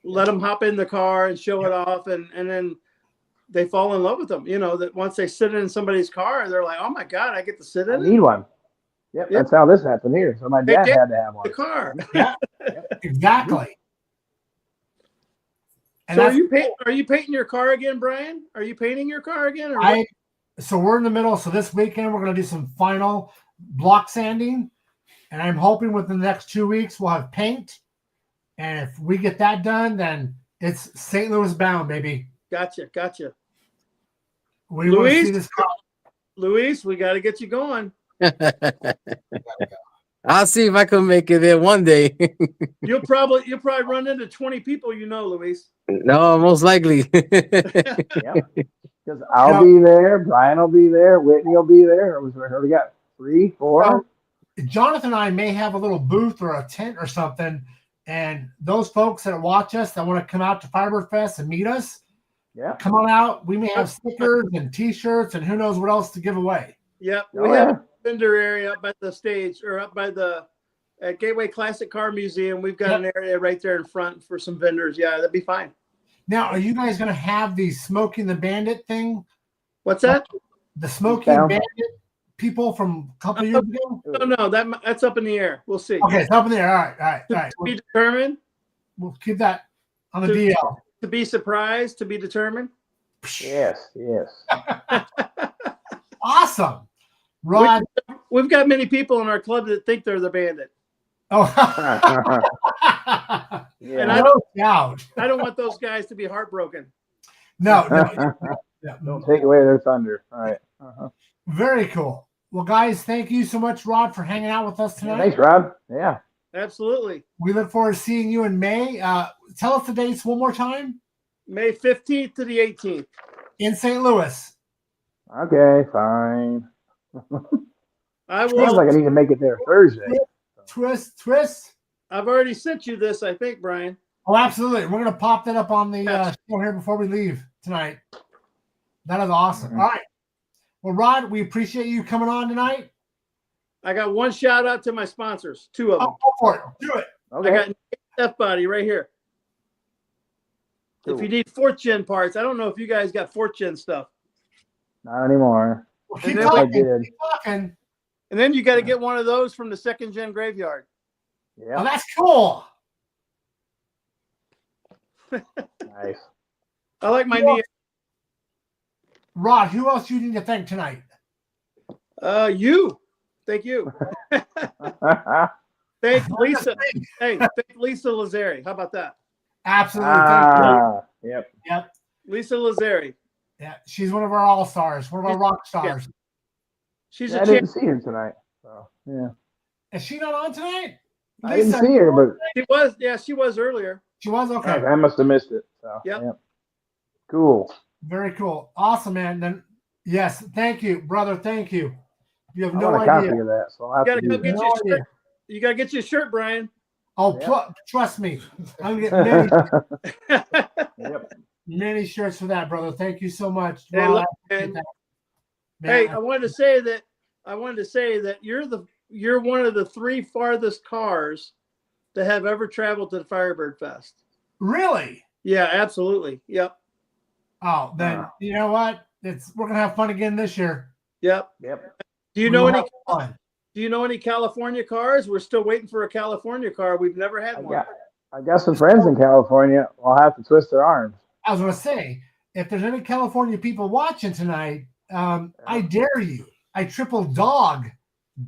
let them hop in the car and show it off, and then they fall in love with them. That once they sit in somebody's car, they're like, "Oh my God, I get to sit in it." I need one. Yep, that's how this happened here. So my dad had to have one. The car. Yeah, exactly. And so are you painting your car again, Brian? Are you painting your car again? So we're in the middle. So this weekend we're going to do some final block sanding, and I'm hoping within the next 2 weeks we'll have paint. And if we get that done, then it's St. Louis bound, baby. Gotcha. We want to see this car. Luis, we got to get you going. I'll see if I can make it there one day. You'll probably run into 20 people, Luis. No, most likely. Because I'll be there, Brian will be there, Whitney will be there. We got 3, 4. Well, Jonathan and I may have a little booth or a tent or something, and those folks that watch us that want to come out to Firebird Fest and meet us, come on out. We may have stickers and T-shirts and who knows what else to give away. Yep, we have a vendor area up by the stage, or up by the Gateway Classic Car Museum. We've got an area right there in front for some vendors. Yeah, that'd be fine. Now, are you guys going to have the Smoking the Bandit thing What's that? The Smoky Down. Bandit people from a couple years ago? No, that's up in the air. We'll see. Okay, it's up in there. All right. To be determined. We'll keep that on the To- DL. To be surprised. To be determined. Yes. Awesome. Rod. We've got many people in our club that think they're the bandit. Oh. Yeah. And I No doubt. don't want those guys to be heartbroken. No. Don't take away their thunder. All right. Very cool. Well, guys, thank you so much, Rod, for hanging out with us tonight. Thanks, Rob. Yeah. Absolutely. We look forward to seeing you in May. Tell us the dates one more time. May 15th to the 18th. In St. Louis. Okay, fine. I Sounds will. like I need to make it there Thursday. Twist. I've already sent you this, I think, Brian. Oh, absolutely. We're going to pop that up on the show here before we leave tonight. That is awesome. Mhm. All right. Well, Rod, we appreciate you coming on tonight. I got one shout out to my sponsors, two of them. Oh, go for it. Do it. Okay. I got F Body right here. Cool. If you need 4th gen parts, I don't know if you guys got 4th gen stuff. Not anymore. Well, keep And then I talking. did. Keep talking. And then you got to get one of those from the 2nd gen graveyard. Oh, Yeah. that's cool. Nice. I like my Cool. knee. Rod, who else do you need to thank tonight? You. Thank you. Thank Lisa. Hey, thank Lisa Lazari. How about that? Absolutely. Thank you. Yep. Yep. Lisa Lazari. Yeah, she's one of our all-stars, one of our rock stars. She's Yeah, a I champ. didn't see her tonight. So, yeah. Is she not on tonight? I didn't Lisa, see her, but She was. Yeah, she was earlier. she was okay. I must have missed it. So, Yep. Cool. Very cool. Awesome, man. Then yes, thank you, brother. Thank you. You have I no want a copy idea. of that, so I'll have You to gotta do go get that. No your idea. shirt. You gotta get your shirt, Brian. Oh, Yeah. trust me. I'm getting Yep. many shirts for that, brother. Thank you so much. Hey, Rod, look, I appreciate man. that. Hey, Man, I wanted to say that you're one of the 3 farthest cars that have ever traveled to the Firebird Fest. really? Yeah, absolutely. Yep. Oh, then you know what? We're gonna have fun again this year. Yep. Yep. Do you We know will any? have fun. Do you know any California cars? We're still waiting for a California car. We've never had one. I got some friends in California. I'll have to twist their arms. I was gonna say, if there's any California people watching tonight, I dare you. I triple dog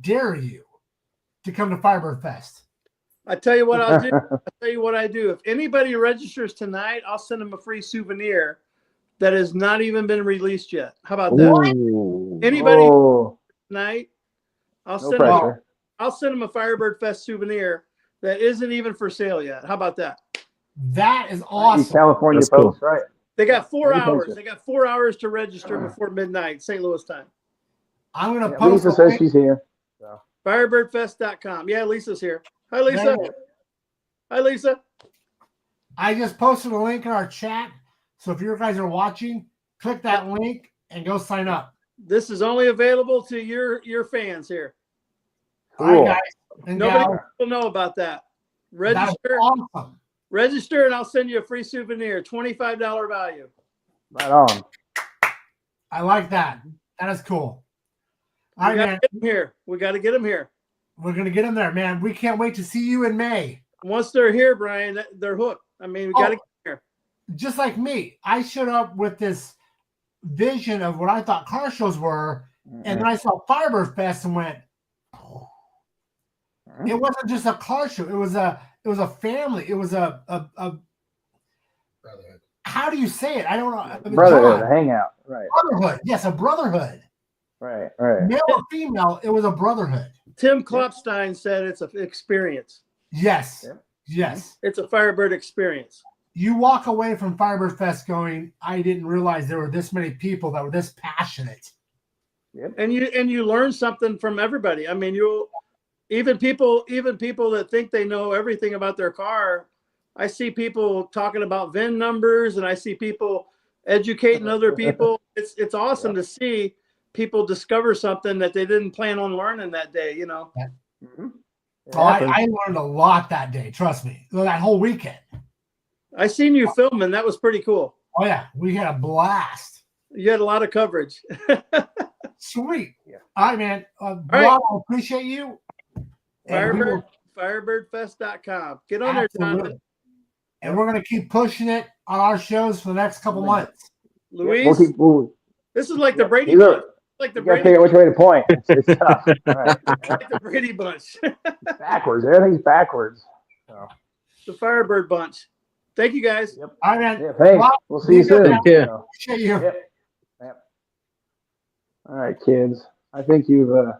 dare you to come to Firebird Fest. I tell you what I'll do. I'll tell you what I do. If anybody registers tonight, I'll send them a free souvenir that has not even been released yet. How about that? Ooh. Anybody Oh, tonight, I'll no send them. pressure. I'll send them a Firebird Fest souvenir that isn't even for sale yet. How about that? That is You awesome. California That's cool. folks, right? They got 4 Thank you. hours. They got 4 hours to register before midnight, St. Louis time. I'm gonna Yeah, post Lisa a says link. she's here. Firebirdfest.com. Yeah, Lisa's here. Hi, Lisa. There. Hi, Lisa. I just posted a link in our chat. So if you guys are watching, click that link and go sign up. This is only available to your fans here. All right, Cool. guys and Nobody gals, will know about that. that's Register, awesome. register, and I'll send you a free souvenir. $25 value. Right on. I like that. That is cool. All right, We gotta man. get them here. We got to get them here. We're gonna get them there, man. We can't wait to see you in May. Once they're here, Brian, they're hooked. I mean, we got to Oh. get here. Just like me, I showed up with this vision of what I thought car shows were, and then I saw Firebird Fest and went, it wasn't just a car show. It was a family. It was a Brotherhood. how do you say it? I don't know. I mean, Brotherhood, John, a hangout. Right. brotherhood. Yes, a brotherhood. Right. Right. Male or female, it was a brotherhood. Tim Klopstein said it's an experience. Yes. Yep. Yes. It's a Firebird experience. You walk away from Firebird Fest going, I didn't realize there were this many people that were this passionate. Yep. And you learn something from everybody. I mean, even people that think they know everything about their car. I see people talking about VIN numbers, and I see people educating other people. It's awesome to see people discover something that they didn't plan on learning that day. You know. Mm-hmm. Oh, I learned a lot that day. Trust me. That whole weekend. I seen you filming. That was pretty cool. Oh yeah, we had a blast. You had a lot of coverage. Sweet. Yeah. All right, man. right. Rob, I appreciate you. And we will- Firebirdfest.com. Get on there, Absolutely. Jonathan. And we're going to keep pushing it on our shows for the next couple months. Luis, We'll keep moving. this is like the Yep. Brady These are- Bunch. Like the You got to Brady, figure out which way to point. It's tough. Right. like the Brady Bunch. Backwards. Everything's backwards. So, The Firebird Bunch. Thank you, guys. yep. All right, man. Yeah, thanks. Rob, We'll see you be good, soon. man. Take care. So, Appreciate you. yep. All right, kids. I think we've right,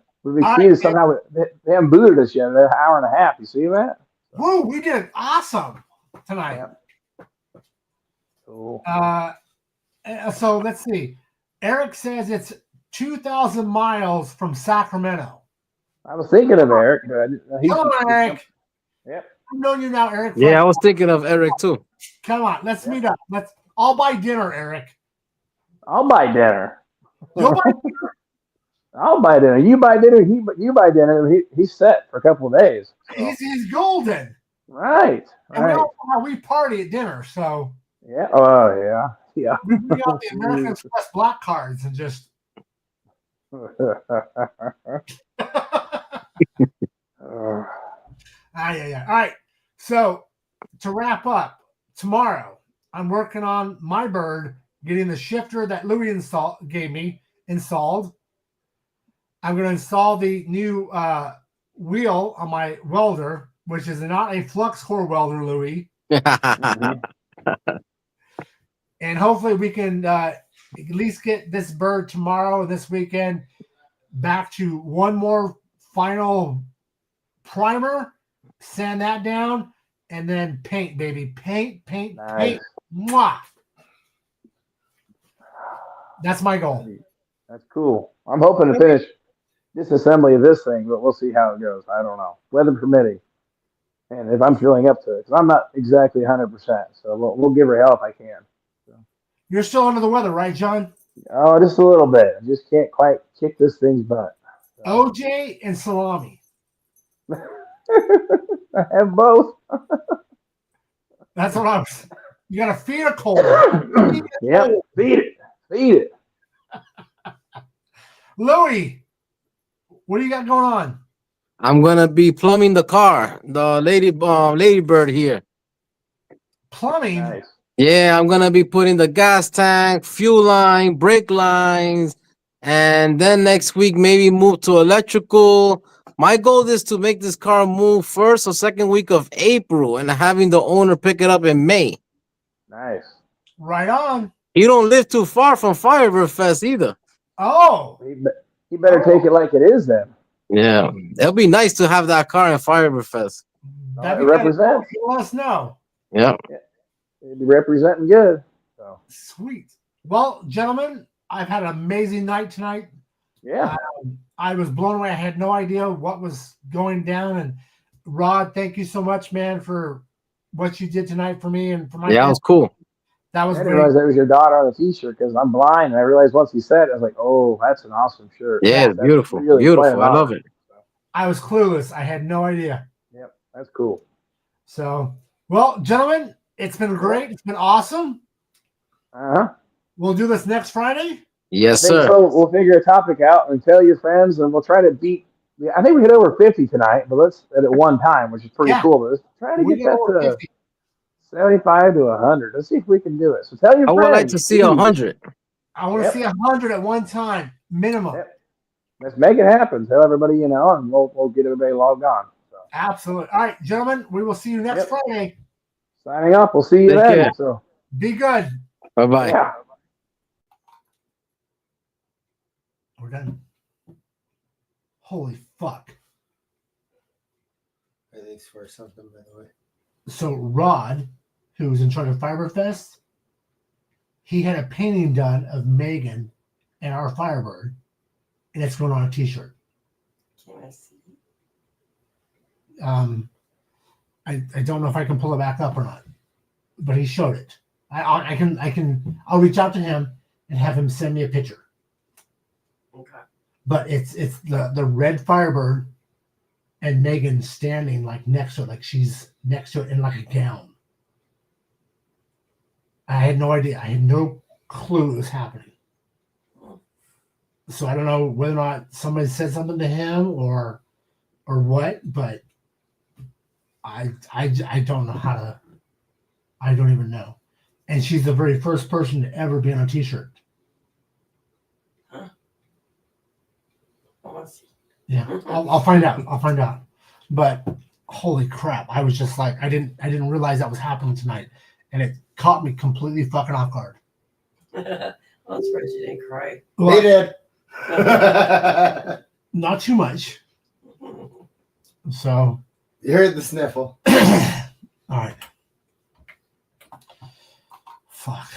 exceeded somehow. They haven't booted us yet. They're an hour and a half. You see that? Woo, we did awesome tonight. Yep. Cool. So let's see. Eric says it's 2,000 miles from Sacramento. I was thinking of Eric, but Come on, Eric. Yep. I've known you now, Eric. Yeah, I was thinking of Eric too. Come on, let's meet up. I'll buy dinner, Eric. I'll buy dinner. You'll buy I'll buy dinner. You buy dinner. You buy dinner. He's set for a couple of days. So. He's golden. Right. And we party at dinner, so Yeah. Oh, yeah. Yeah. we bring out the American Express black cards and just. Yeah. All right. So to wrap up, tomorrow I'm working on my bird getting the shifter that Louis gave me installed. I'm going to install the new wheel on my welder, which is not a flux core welder, Louis. And hopefully we can at least get this bird tomorrow, this weekend, back to one more final primer, sand that down, and then paint, baby. Paint. Nice. Mwah. That's my goal. That's cool. I'm hoping to finish disassembly of this thing, but we'll see how it goes. I don't know. Weather permitting. And if I'm feeling up to it, because I'm not exactly 100%. So we'll give her help I can. So. You're still under the weather, right, John? Oh, just a little bit. I just can't quite kick this thing's butt. So. OJ and salami. I have both. That's what I was. You got to feed a cold. Yep. Feed it. Louis, what do you got going on? I'm gonna be plumbing the car, the Ladybird here. Plumbing. Nice. Yeah, I'm gonna be putting the gas tank, fuel line, brake lines, and then next week maybe move to electrical. My goal is to make this car move first or second week of April and having the owner pick it up in May. Nice. Right on. You don't live too far from Firebird Fest either. Oh. He better take it like it is then. Yeah, it'll be nice to have that car in Firebird Fest. That'd It be represents. good. Let us know. Yeah. It'd be representing good. So Sweet. Well, gentlemen, I've had an amazing night tonight. yeah. I was blown away. I had no idea what was going down. And Rod, thank you so much, man, for what you did tonight for me and for my. Yeah, it was cool. That I was didn't great. realize that was your daughter on the t-shirt because I'm blind, and I realized once he said it, I was like, "Oh, that's an awesome shirt." Yeah, it's That's beautiful. really Beautiful. quite an I honor. love it. I was clueless. I had no idea. Yep, that's cool. So, well, gentlemen, it's been great. It's been awesome. We'll do this next Friday. Yes, I think sir. so. We'll figure a topic out and tell your friends, and we'll try to beat. I think we hit over 50 tonight, but let's at one time, which is pretty Yeah. cool. But let's try to We get get that over to 50. 75 to 100. Let's see if we can do it. So tell your I friends. would like to see 100. I want to see 100 at one time, minimum. Yep. Let's make it happen. Tell everybody you know, and we'll get everybody logged on. So, Absolutely. All right, gentlemen, we will see you next Yep. Friday. signing off. We'll see you Take then. care. So Be good. Bye bye. yeah. We're done. Holy fuck. Thanks for something, by the way. So Rod, who was in charge of Firebird Fest, he had a painting done of Megan and our Firebird, and it's going on a t-shirt. Can I see? I don't know if I can pull it back up or not, but he showed it. I'll reach out to him and have him send me a picture. Okay. But it's the red Firebird and Megan standing like next to it, like she's next to it in like a gown. I had no idea. I had no clue it was happening. So I don't know whether or not somebody said something to him or what, but I don't know how to. I don't even know. And she's the very first person to ever be on a T-shirt. Huh? Oh, let's see. Yeah, I'll find out. I'll find out. But holy crap, I was just like, I didn't realize that was happening tonight, and it caught me completely fucking off guard. I'm surprised you didn't cry. Well, They did. not too much. So, You heard the sniffle. all right. Fuck.